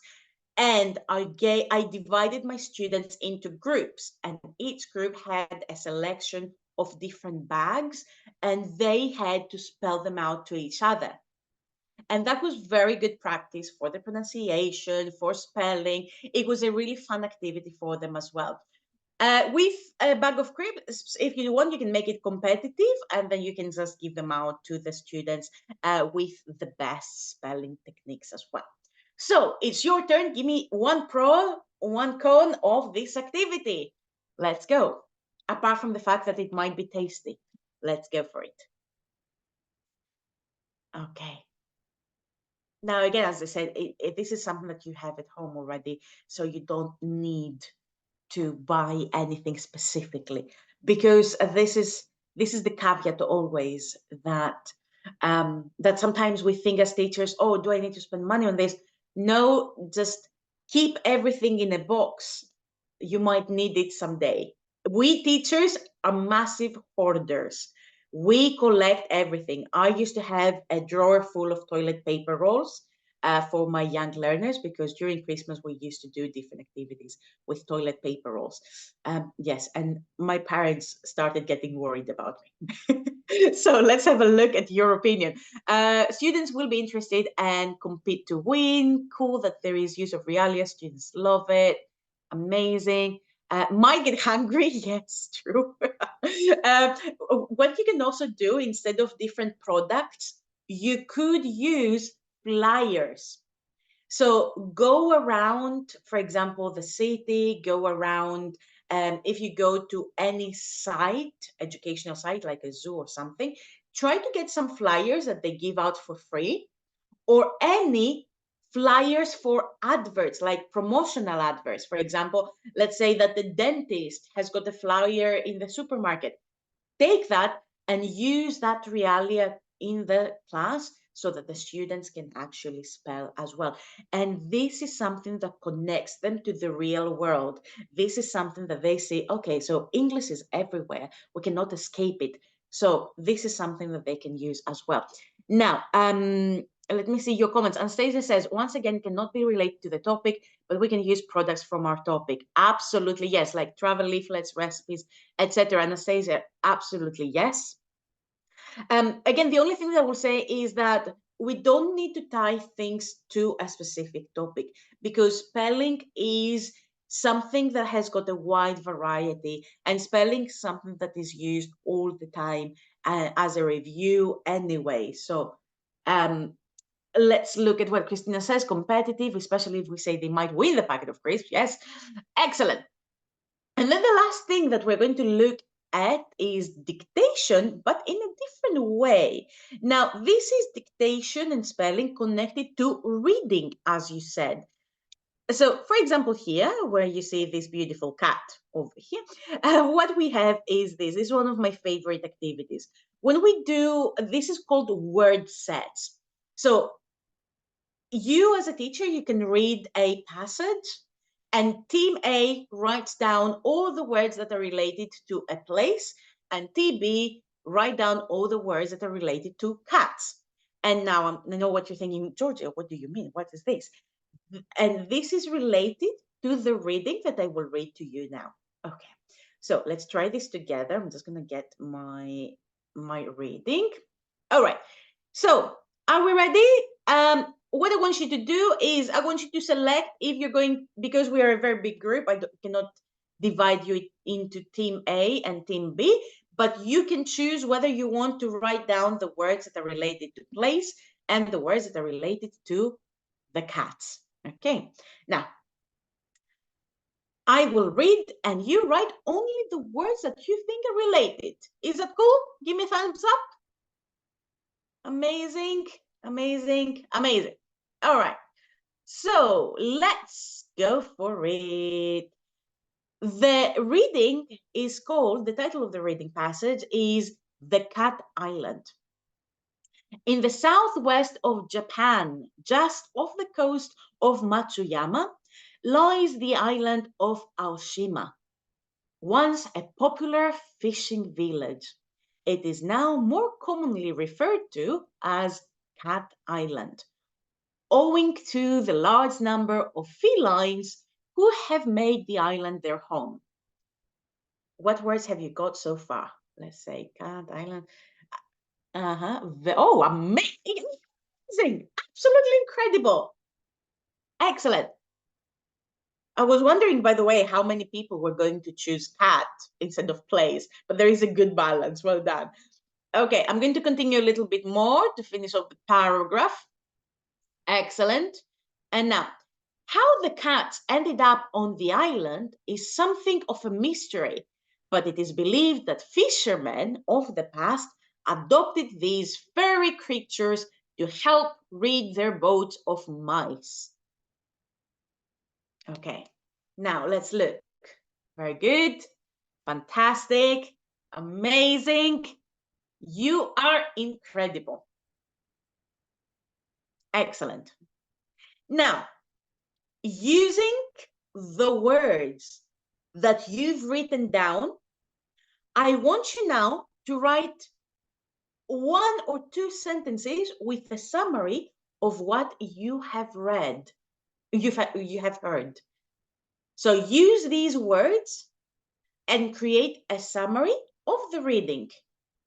and I divided my students into groups, and each group had a selection of different bags, and they had to spell them out to each other. And that was very good practice for the pronunciation, for spelling. It was a really fun activity for them as well. With a bag of crisps, if you want, you can make it competitive, and then you can just give them out to the students with the best spelling techniques as well. So it's your turn. Give me one pro, one con of this activity. Let's go. Apart from the fact that it might be tasty. Let's go for it. Okay. Now, again, as I said, this is something that you have at home already, so you don't need to buy anything specifically, because this is the caveat always, that that sometimes we think as teachers, oh, do I need to spend money on this? No, just keep everything in a box. You might need it someday. We teachers are massive hoarders. We collect everything. I used to have a drawer full of toilet paper rolls for my young learners, because during Christmas we used to do different activities with toilet paper rolls. Yes, and my parents started getting worried about me. So let's have a look at your opinion. Students will be interested and compete to win. Cool that there is use of realia. Students love it. Amazing. Might get hungry. Yes, true. What you can also do, instead of different products, you could use flyers. So go around, for example, the city, go around, if you go to any site, educational site like a zoo or something, try to get some flyers that they give out for free, or any flyers for adverts, like promotional adverts. For example, let's say that the dentist has got a flyer in the supermarket. Take that and use that realia in the class so that the students can actually spell as well. And this is something that connects them to the real world. This is something that they say, okay, so English is everywhere. We cannot escape it. So this is something that they can use as well. Now, let me see your comments. Anastasia says, once again, cannot be related to the topic, but we can use products from our topic. Absolutely, yes, like travel leaflets, recipes, etc. Anastasia, absolutely, yes. Again, the only thing that I will say is that we don't need to tie things to a specific topic, because spelling is something that has got a wide variety, and spelling is something that is used all the time as a review anyway. So let's look at what Christina says. Competitive, especially if we say they might win the packet of crisps. Yes, excellent. And then the last thing that we're going to look at is dictation, but in a different way. Now, this is dictation and spelling connected to reading, as you said. So, for example, here, where you see this beautiful cat over here, what we have is this. This is one of my favorite activities. When we do, this is called word sets. So you as a teacher, you can read a passage and team A writes down all the words that are related to a place, and team B write down all the words that are related to cats. And now I know what you're thinking, Georgia, what do you mean? What is this? And this is related to the reading that I will read to you now. Okay, so let's try this together. I'm just gonna get my reading. All right, so are we ready? What I want you to do is I want you to select if you're going, because we are a very big group, I cannot divide you into team A and team B, but you can choose whether you want to write down the words that are related to place and the words that are related to the cats. Okay, now I will read and you write only the words that you think are related. Is that cool? Give me a thumbs up. Amazing, amazing, amazing. All right, so let's go for it. The reading is called, the title of the reading passage is The Cat Island. In the southwest of Japan, just off the coast of Matsuyama, lies the island of Aoshima, once a popular fishing village. It is now more commonly referred to as Cat Island, owing to the large number of felines who have made the island their home. What words have you got so far? Let's say Cat Island. Oh, amazing! Absolutely incredible. Excellent. I was wondering, by the way, how many people were going to choose cat instead of place, but there is a good balance. Well done. Okay, I'm going to continue a little bit more to finish off the paragraph. Excellent. And now, how the cats ended up on the island is something of a mystery, but it is believed that fishermen of the past adopted these furry creatures to help rid their boats of mice. Okay, now let's look. Very good, fantastic, amazing. You are incredible. Excellent. Now, using the words that you've written down, I want you now to write 1 or 2 sentences with a summary of what you have read, you have heard. So use these words and create a summary of the reading.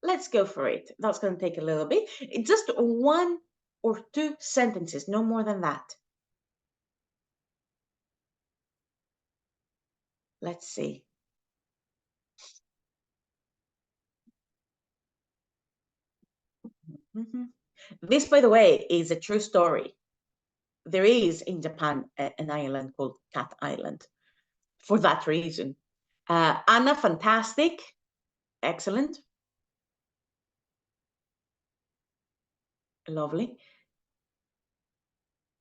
Let's go for it. That's going to take a little bit. It's just 1 or 2 sentences, no more than that. Let's see. This, by the way, is a true story. There is in Japan an island called Cat Island for that reason. Anna, fantastic. Excellent. Lovely.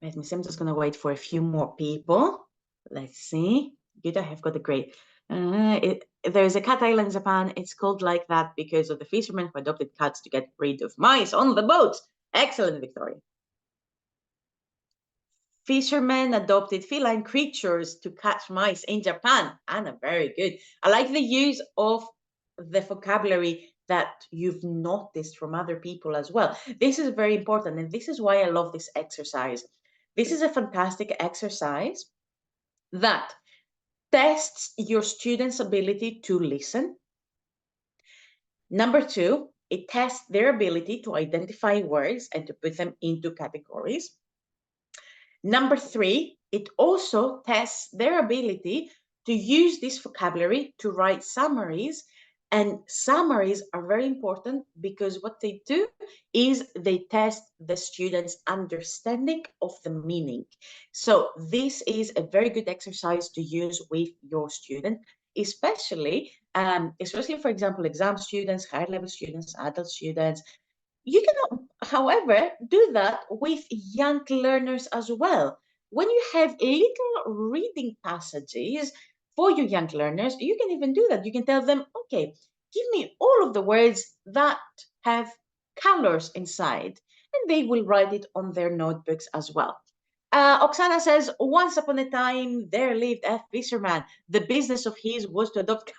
Let me see, I'm just going to wait for a few more people. Let's see. Good, I have got a great. There's a cat island in Japan. It's called like that because of the fishermen who adopted cats to get rid of mice on the boats. Excellent, Victoria. Fishermen adopted feline creatures to catch mice in Japan. Anna, very good. I like the use of the vocabulary that you've noticed from other people as well. This is very important, and this is why I love this exercise. This is a fantastic exercise that tests your students' ability to listen. Number 2, it tests their ability to identify words and to put them into categories. Number 3, it also tests their ability to use this vocabulary to write summaries. And summaries are very important because what they do is they test the students' understanding of the meaning. So this is a very good exercise to use with your student, especially for example, exam students, higher level students, adult students. You can, however, do that with young learners as well. When you have little reading passages for your young learners, you can even do that. You can tell them, okay, give me all of the words that have colors inside, and they will write it on their notebooks as well. Oksana says, once upon a time, there lived a fisherman. The business of his was to adopt.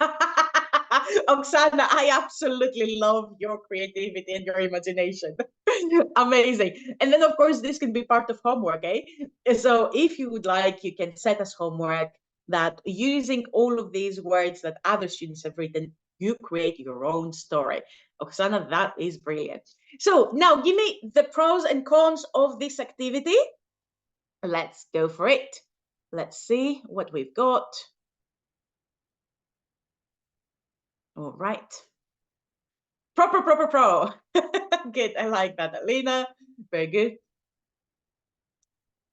Oksana, I absolutely love your creativity and your imagination. Amazing. And then, of course, this can be part of homework, eh? So if you would like, you can set as homework that using all of these words that other students have written, you create your own story. Oksana, that is brilliant. So now give me the pros and cons of this activity. Let's go for it. Let's see what we've got. All right. Pro. Good. I like that, Alina. Very good.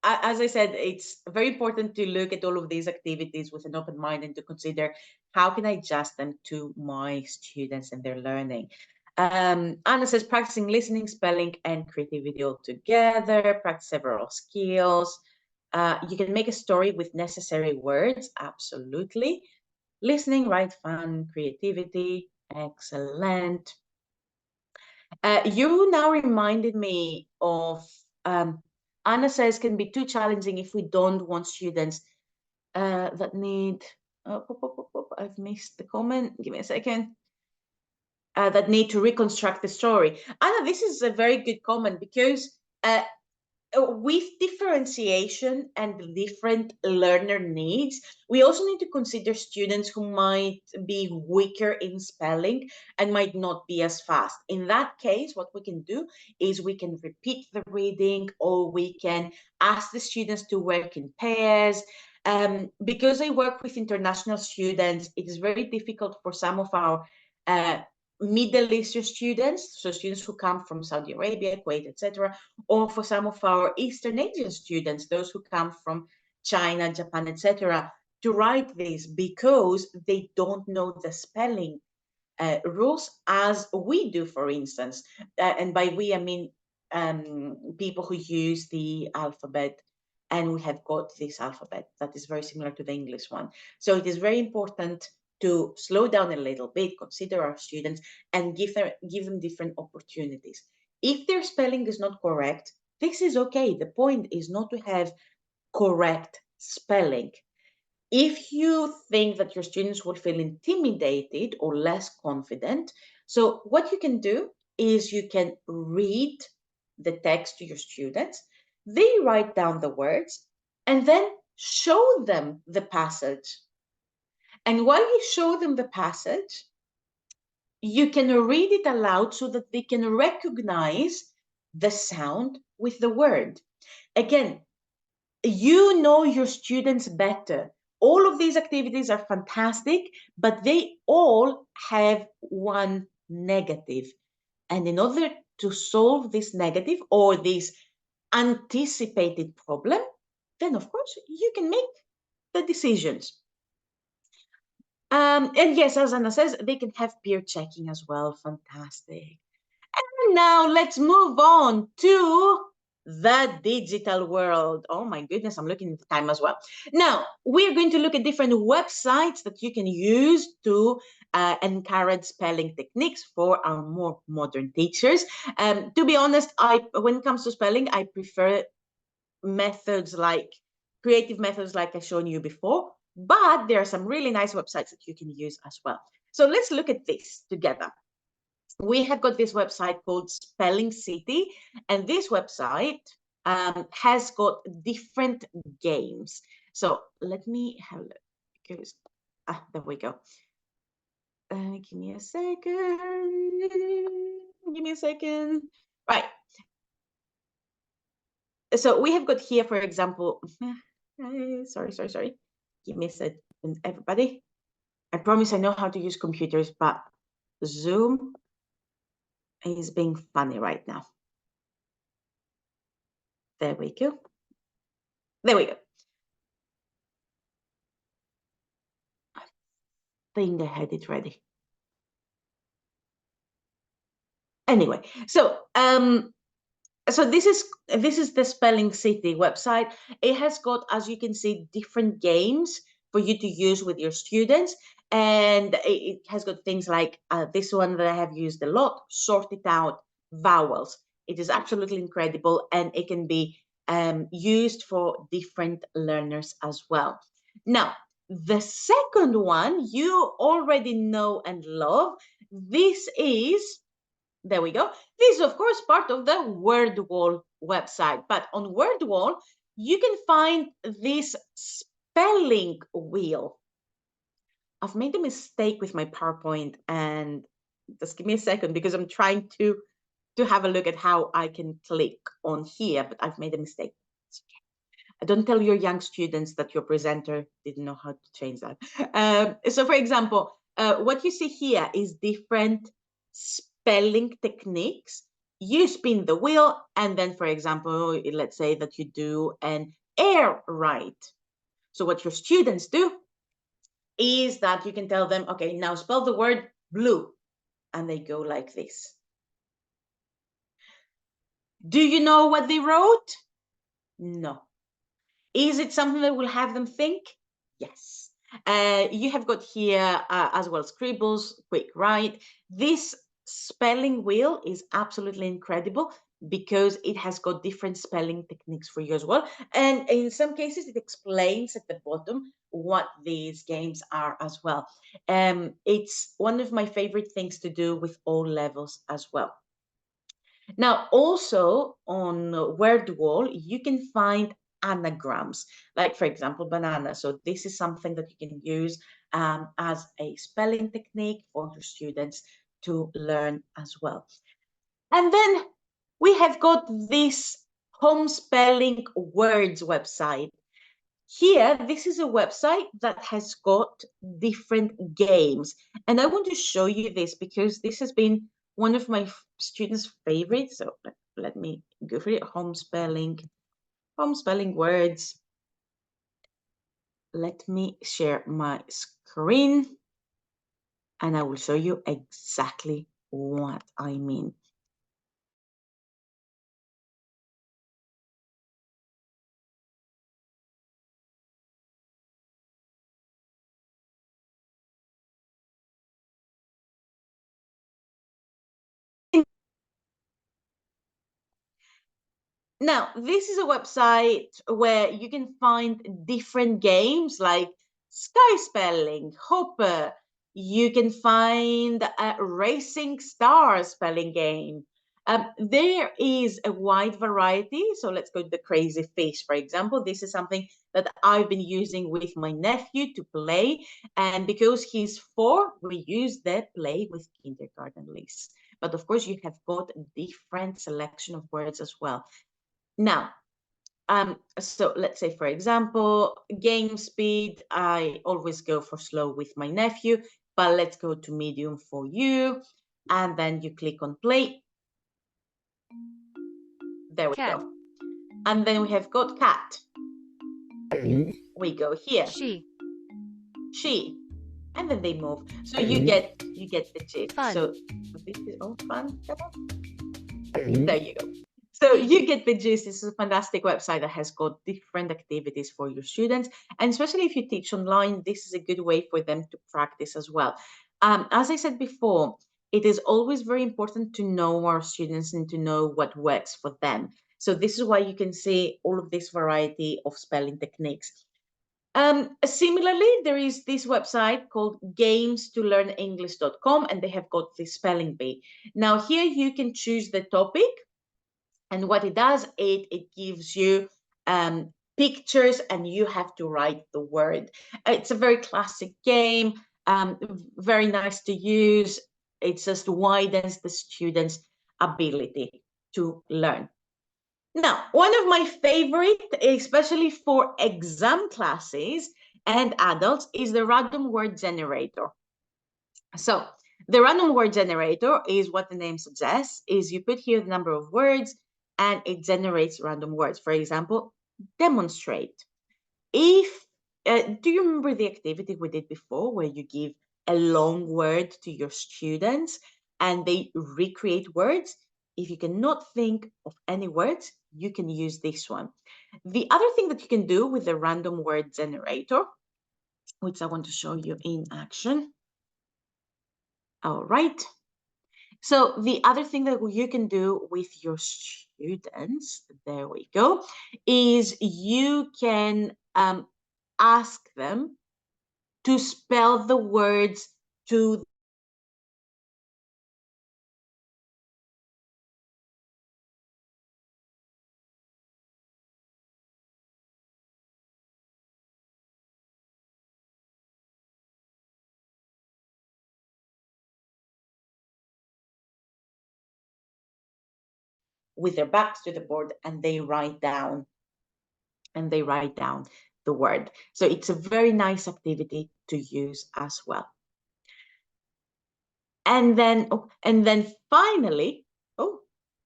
As I said, it's very important to look at all of these activities with an open mind and to consider how can I adjust them to my students and their learning. Anna says practicing listening, spelling, and creativity all together, practice several skills. You can make a story with necessary words, absolutely. Listening, right, fun, creativity, excellent. You now reminded me of Anna says can be too challenging if we don't want students that need. I've missed the comment. Give me a second. That need to reconstruct the story. Anna, this is a very good comment because with differentiation and different learner needs, we also need to consider students who might be weaker in spelling and might not be as fast. In that case, what we can do is we can repeat the reading, or we can ask the students to work in pairs. Because I work with international students, it is very difficult for some of our Middle Eastern students, so students who come from Saudi Arabia, Kuwait, etc., or for some of our Eastern Asian students, those who come from China, Japan, etc., to write this because they don't know the spelling rules as we do, for instance. And by we, I mean people who use the alphabet, and we have got this alphabet that is very similar to the English one. So it is very important to slow down a little bit, consider our students, and give them different opportunities. If their spelling is not correct, this is okay. The point is not to have correct spelling. If you think that your students will feel intimidated or less confident, so what you can do is you can read the text to your students, they write down the words, and then show them the passage. And while you show them the passage, you can read it aloud so that they can recognize the sound with the word. Again, you know your students better. All of these activities are fantastic, but they all have one negative. And in order to solve this negative or this anticipated problem, then of course you can make the decisions. And yes, as Anna says, they can have peer checking as well. Fantastic. And now let's move on to the digital world. Oh my goodness, I'm looking at the time as well. Now, we're going to look at different websites that you can use to encourage spelling techniques for our more modern teachers. To be honest, when it comes to spelling, I prefer methods like creative methods like I've shown you before, but there are some really nice websites that you can use as well. So let's look at this together. We have got this website called Spelling City, and this website has got different games. So let me have a look, because there we go. Give me a second. Give me a second. Right. So we have got here, for example, sorry. Give me a second, everybody. I promise I know how to use computers, but Zoom is being funny right now. There we go. There we go. I think I had it ready. Anyway, so this is the Spelling City website. It has got, as you can see, different games for you to use with your students, and it has got things like this one that I have used a lot: Sort It Out, Vowels. It is absolutely incredible, and it can be used for different learners as well. Now, the second one you already know and love. This is, there we go. This is, of course, part of the Word Wall website. But on Word Wall, you can find this spelling wheel. I've made a mistake with my PowerPoint, and just give me a second because I'm trying to have a look at how I can click on here, but I've made a mistake. It's okay. Don't tell your young students that your presenter didn't know how to change that. So for example, what you see here is different spelling techniques. You spin the wheel, and then, for example, let's say that you do an air right. So what your students do is that you can tell them, okay, now spell the word blue, and they go like this. Do you know what they wrote? No. Is it something that will have them think? Yes. You have got here as well scribbles, quick write. This spelling wheel is absolutely incredible because it has got different spelling techniques for you as well. And in some cases, it explains at the bottom what these games are as well. It's one of my favorite things to do with all levels as well. Now, also on Word Wall, you can find anagrams, like, for example, banana. So this is something that you can use as a spelling technique for your students to learn as well. And then we have got this Home Spelling Words website. Here, this is a website that has got different games. And I want to show you this because this has been one of my students' favorites. So let me go for it. Home spelling words. Let me share my screen and I will show you exactly what I mean. Now, this is a website where you can find different games like Sky Spelling, Hopper. You can find a Racing Star spelling game. There is a wide variety. So let's go to the Crazy Fish, for example. This is something that I've been using with my nephew to play. And because he's 4, we use the Play with Kindergarten list. But of course, you have got a different selection of words as well. Now, so let's say, for example, game speed, I always go for slow with my nephew, but let's go to medium for you. And then you click on play. There we go. And then we have got cat. We go here. She. And then they move. So you get the gist. Fun. So this is all fun. There you go. So you get the gist. This is a fantastic website that has got different activities for your students. And especially if you teach online, this is a good way for them to practice as well. As I said before, it is always very important to know our students and to know what works for them. So this is why you can see all of this variety of spelling techniques. Similarly, there is this website called games2learnenglish.com, and they have got this spelling bee. Now here you can choose the topic. And what it does, it gives you pictures and you have to write the word. It's a very classic game, very nice to use. It just widens the students' ability to learn. Now, one of my favorite, especially for exam classes and adults, is the random word generator. So the random word generator is what the name suggests, is you put here the number of words and it generates random words. For example, demonstrate. If do you remember the activity we did before where you give a long word to your students and they recreate words? If you cannot think of any words, you can use this one. The other thing that you can do with the random word generator, which I want to show you in action. All right, So the other thing that you can do with your students, there we go, is you can ask them to spell the words to with their backs to the board, and they write down the word. So it's a very nice activity to use as well. And then finally,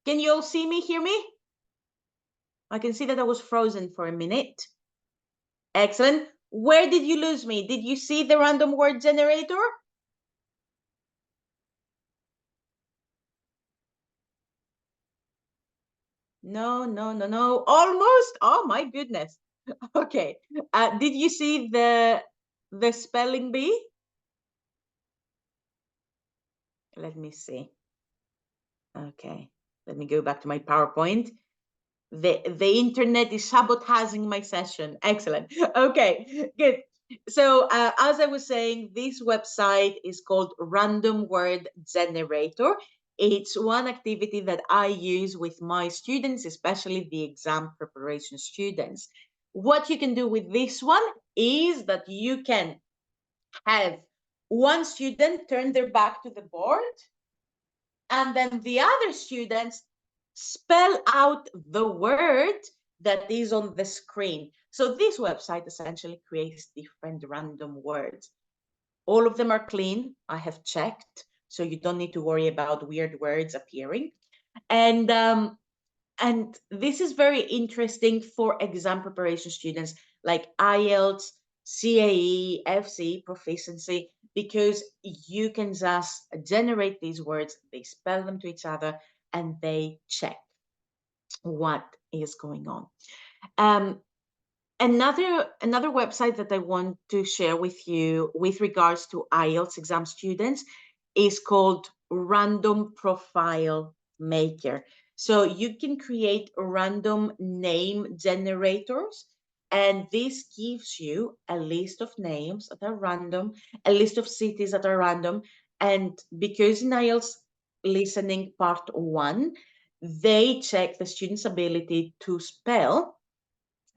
can you all see me, hear me? I can see that I was frozen for a minute. Excellent. Where did you lose me? Did you see the random word generator? No. Almost. Oh my goodness. Okay. Did you see the spelling bee? Let me see. Okay. Let me go back to my PowerPoint. The internet is sabotaging my session. Excellent. Okay, good. So as I was saying, this website is called Random Word Generator. It's one activity that I use with my students, especially the exam preparation students. What you can do with this one is that you can have one student turn their back to the board, and then the other students spell out the word that is on the screen. So this website essentially creates different random words. All of them are clean. I have checked, so you don't need to worry about weird words appearing. And this is very interesting for exam preparation students like IELTS, CAE, FC, proficiency, because you can just generate these words, they spell them to each other, and they check what is going on. Another website that I want to share with you with regards to IELTS exam students is called Random Profile Maker. So you can create random name generators, and this gives you a list of names that are random, a list of cities that are random, and because in IELTS listening part 1, they check the student's ability to spell.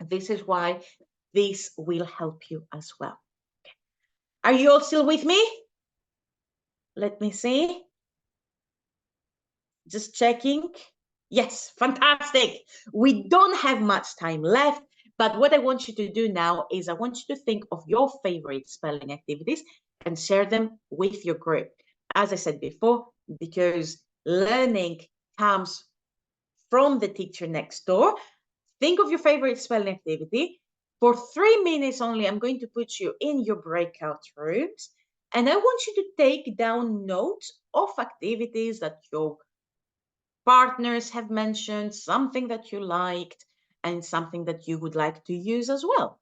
This is why this will help you as well. Okay. Are you all still with me? Let me see. Just checking. Yes, fantastic. We don't have much time left, but what I want you to do now is I want you to think of your favorite spelling activities and share them with your group. As I said before, because learning comes from the teacher next door, think of your favorite spelling activity. For 3 minutes only, I'm going to put you in your breakout rooms, and I want you to take down notes of activities that your partners have mentioned, something that you liked, and something that you would like to use as well.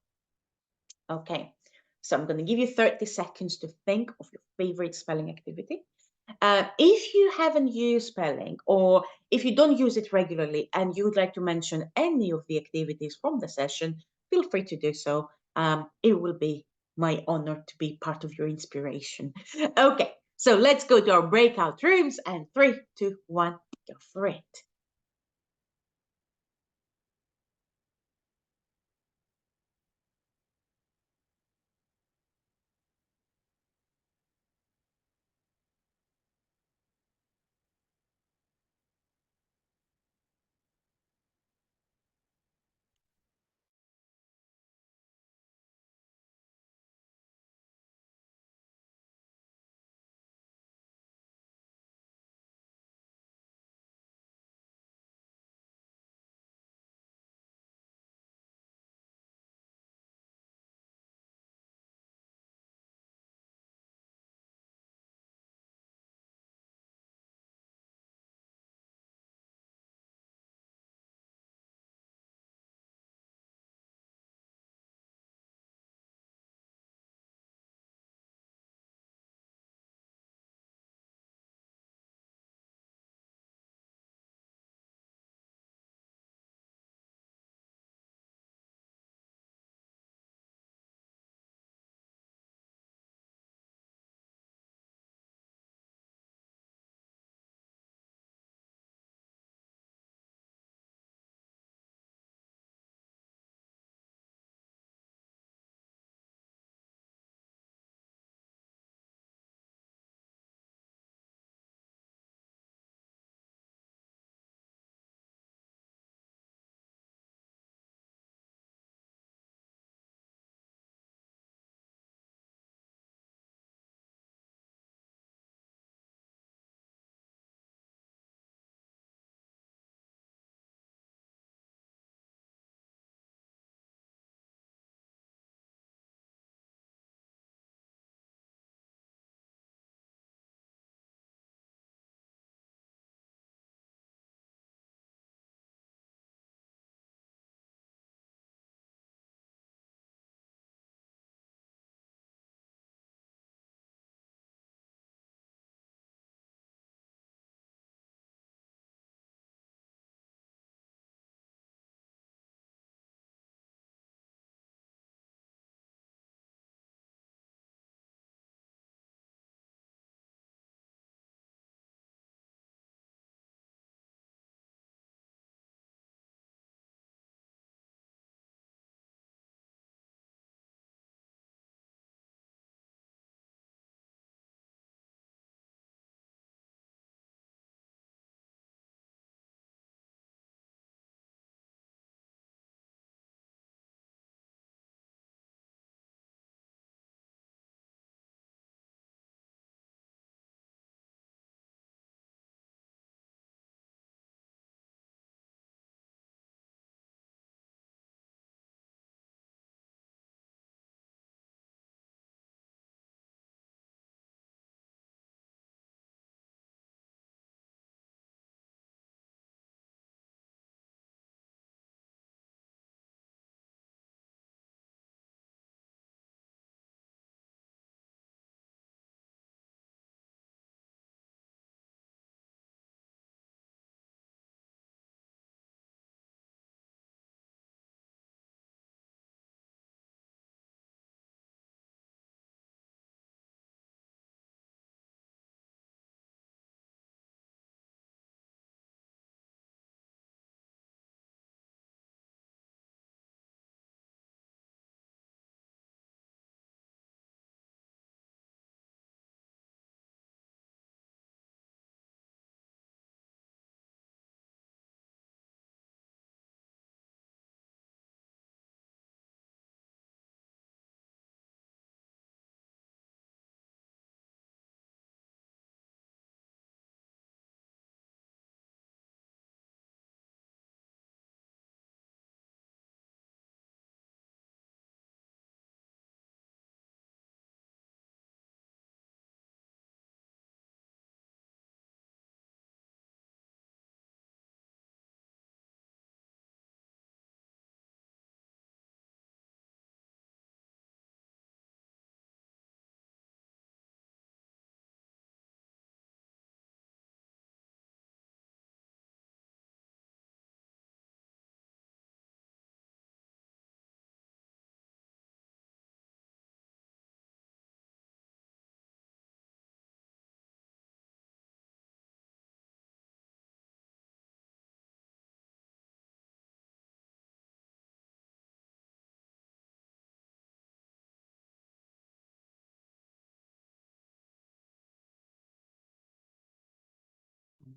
Okay, so I'm going to give you 30 seconds to think of your favorite spelling activity. If you haven't used spelling, or if you don't use it regularly and you would like to mention any of the activities from the session, feel free to do so. It will be my honor to be part of your inspiration. Okay, so let's go to our breakout rooms, and 3, 2, 1, go for it.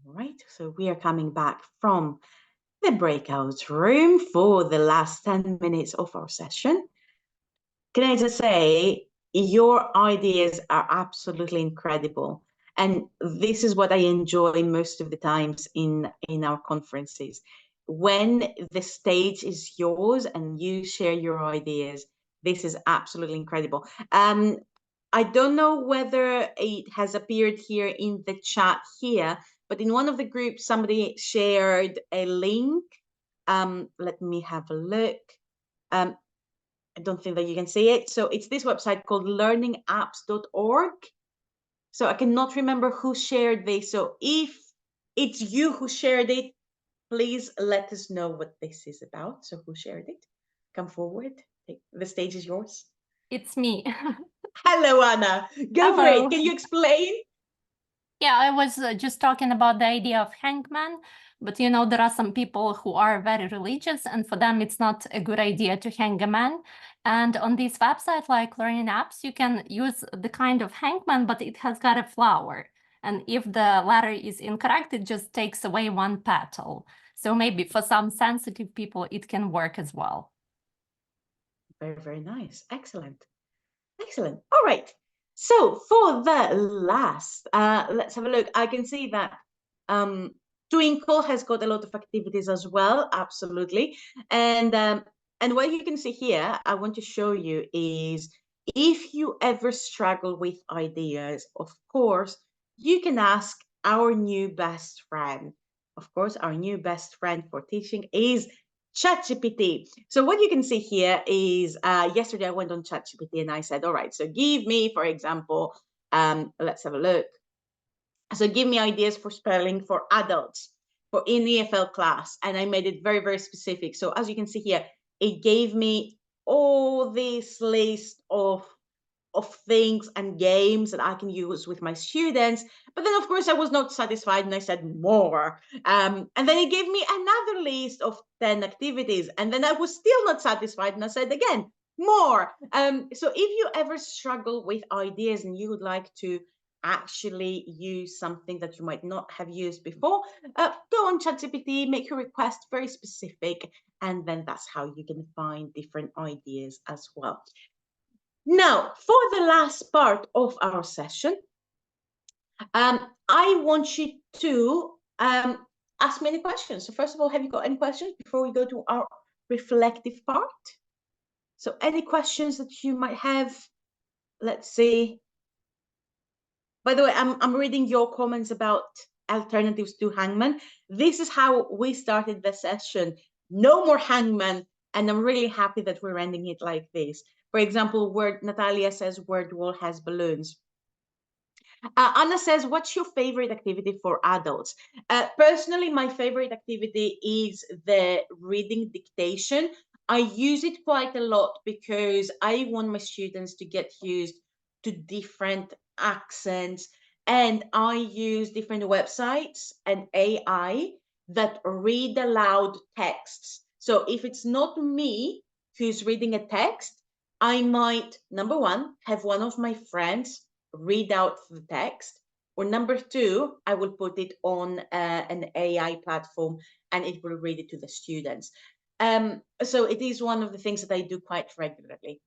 All right, so we are coming back from the breakout room for the last 10 minutes of our session. Can I just say, your ideas are absolutely incredible. And this is what I enjoy most of the times in our conferences. When the stage is yours and you share your ideas, this is absolutely incredible. I don't know whether it has appeared here in the chat here, but in one of the groups, somebody shared a link. Let me have a look. I don't think that you can see it. So it's this website called learningapps.org. So I cannot remember who shared this. So if it's you who shared it, please let us know what this is about. So who shared it? Come forward. The stage is yours. It's me. Hello, Anna. Go for Hello. it. Can you explain? Yeah, I was just talking about the idea of hangman, but you know, there are some people who are very religious, and for them, it's not a good idea to hang a man. And on this website, like Learning Apps, you can use the kind of hangman, but it has got a flower. And if the letter is incorrect, it just takes away one petal. So maybe for some sensitive people, it can work as well. Very, very nice. Excellent. Excellent. All right. So for the last, let's have a look. I can see that Twinkle has got a lot of activities as well. Absolutely. And what you can see here, I want to show you is if you ever struggle with ideas, of course, you can ask our new best friend. Of course, our new best friend for teaching is ChatGPT. So what you can see here is yesterday I went on ChatGPT and I said, all right, so give me, for example, let's have a look. So give me ideas for spelling for adults for in EFL class. And I made it very, very specific. So as you can see here, it gave me all this list of things and games that I can use with my students. But then, of course, I was not satisfied and I said more. And then it gave me another list of 10 activities. And then I was still not satisfied and I said again, more. So if you ever struggle with ideas and you would like to actually use something that you might not have used before, go on ChatGPT, make your request very specific, and then that's how you can find different ideas as well. Now, for the last part of our session, I want you to ask me any questions. So first of all, have you got any questions before we go to our reflective part? So any questions that you might have? Let's see. By the way, I'm reading your comments about alternatives to hangman. This is how we started the session. No more hangman. And I'm really happy that we're ending it like this. For example, Natalia says word wall has balloons. Anna says, what's your favorite activity for adults? Personally, my favorite activity is the reading dictation. I use it quite a lot because I want my students to get used to different accents, and I use different websites and AI that read aloud texts. So if it's not me who's reading a text, I might, number one, have one of my friends read out the text, or number two, I will put it on an AI platform and it will read it to the students. So it is one of the things that I do quite regularly.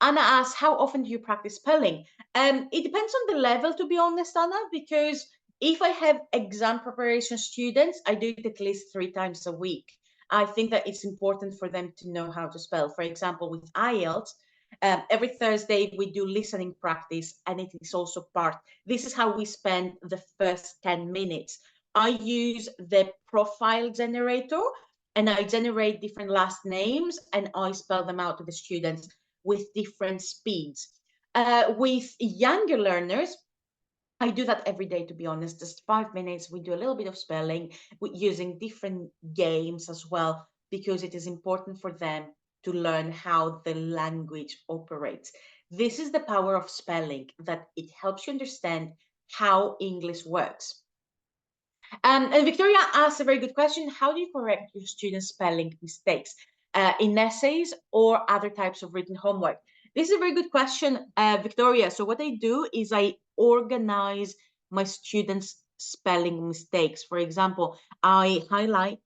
Anna asks, how often do you practice spelling? It depends on the level, to be honest, Anna, because if I have exam preparation students, I do it at least 3 times a week. I think that it's important for them to know how to spell. For example, with IELTS, every Thursday we do listening practice, and it is also part. This is how we spend the first 10 minutes. I use the profile generator and I generate different last names and I spell them out to the students with different speeds. With younger learners, I do that every day, to be honest, just 5 minutes. We do a little bit of spelling using different games as well, because it is important for them to learn how the language operates. This is the power of spelling, that it helps you understand how English works. And Victoria asked a very good question. How do you correct your students' spelling mistakes in essays or other types of written homework? This is a very good question, Victoria. So what I do is I organize my students' spelling mistakes. For example, I highlight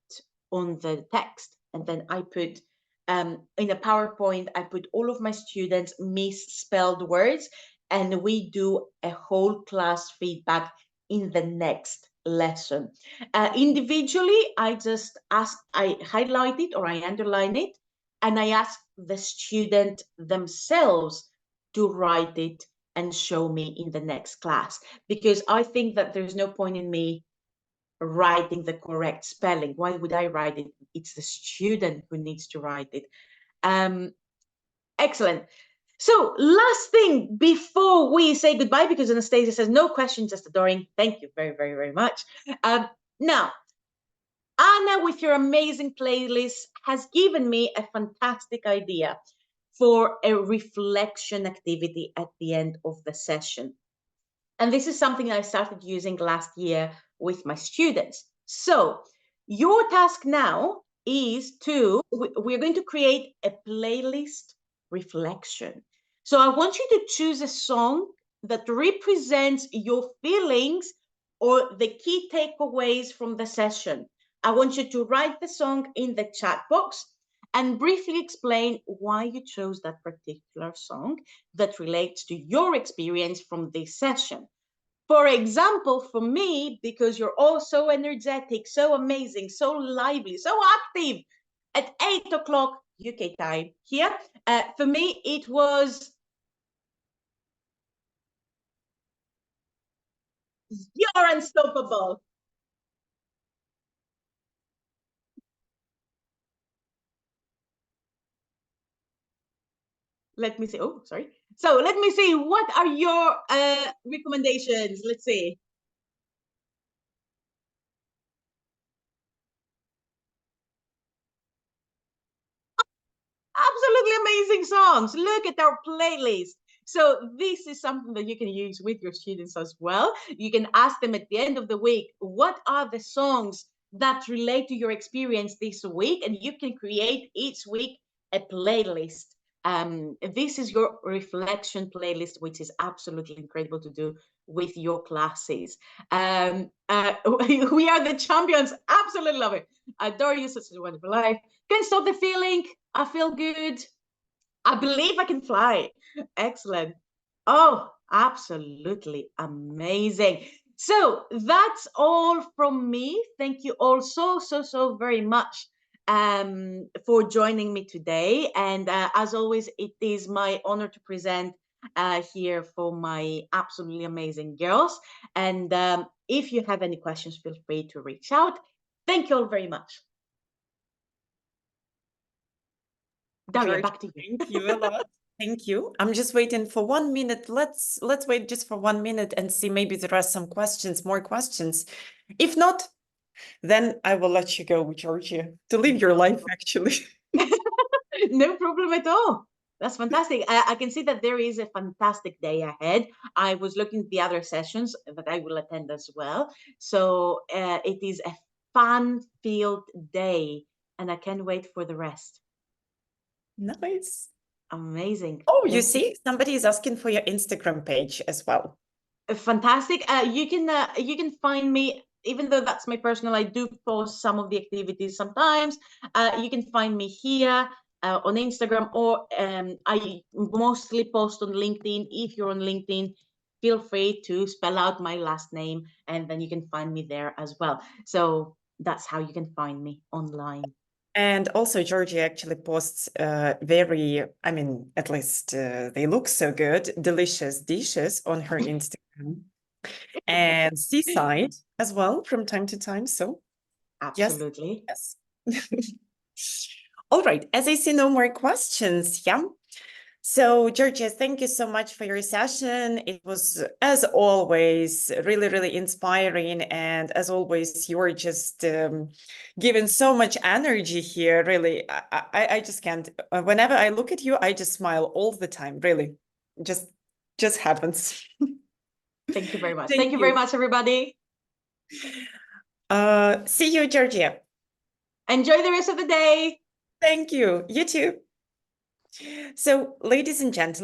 on the text and then I put in a PowerPoint, I put all of my students misspelled words, and we do a whole class feedback in the next lesson. Individually, I highlight it or I underline it, and I ask the student themselves to write it and show me in the next class, because I think that there's no point in me writing the correct spelling. Why would I write it? It's the student who needs to write it. Excellent. So last thing before we say goodbye, because Anastasia says no questions, just adoring. Thank you very, very, very much. Now, Anna, with your amazing playlist, has given me a fantastic idea for a reflection activity at the end of the session. And this is something I started using last year with my students. So your task now is we're going to create a playlist reflection. So I want you to choose a song that represents your feelings or the key takeaways from the session. I want you to write the song in the chat box and briefly explain why you chose that particular song that relates to your experience from this session. For example, for me, because you're all so energetic, so amazing, so lively, so active at 8 o'clock UK time here, for me, it was You're Unstoppable. Let me see. Oh, sorry. So let me see. What are your recommendations? Let's see. Absolutely amazing songs. Look at our playlist. So this is something that you can use with your students as well. You can ask them at the end of the week, what are the songs that relate to your experience this week? And you can create each week a playlist. This is your reflection playlist, which is absolutely incredible to do with your classes. We are the champions. Absolutely love it. Adore you, such a wonderful life. Can't stop the feeling. I feel good. I believe I can fly. Excellent. Oh, absolutely amazing. So that's all from me. Thank you all so very much for joining me today. And as always, it is my honor to present here for my absolutely amazing girls. And if you have any questions, feel free to reach out. Thank you all very much. Daria, George, back to you. thank you a lot. Thank you. I'm just waiting for 1 minute. Let's wait just for 1 minute and see, maybe there are some questions, more questions. If not, then I will let you go, Georgia, to live your life, actually. No problem at all. That's fantastic. I can see that there is a fantastic day ahead. I was looking at the other sessions that I will attend as well. So it is a fun-filled day, and I can't wait for the rest. Nice. Amazing. Oh, you see, somebody is asking for your Instagram page as well. Fantastic. You can find me, even though that's my personal, I do post some of the activities sometimes. You can find me here on Instagram, or I mostly post on LinkedIn. If you're on LinkedIn, feel free to spell out my last name, and then you can find me there as well. So that's how you can find me online. And also, Georgia actually posts very, I mean, at least they look so good, delicious dishes on her Instagram. And seaside as well from time to time. So Absolutely. yes. All right. As I see no more questions, yeah. So, Georgia, thank you so much for your session. It was, as always, really inspiring. And as always, you're just giving so much energy here. Really, I just can't. Whenever I look at you, I just smile all the time. Really, just happens. Thank you very much. Thank you very much, everybody. See you, Georgia. Enjoy the rest of the day. Thank you. You too. So, ladies and gentlemen,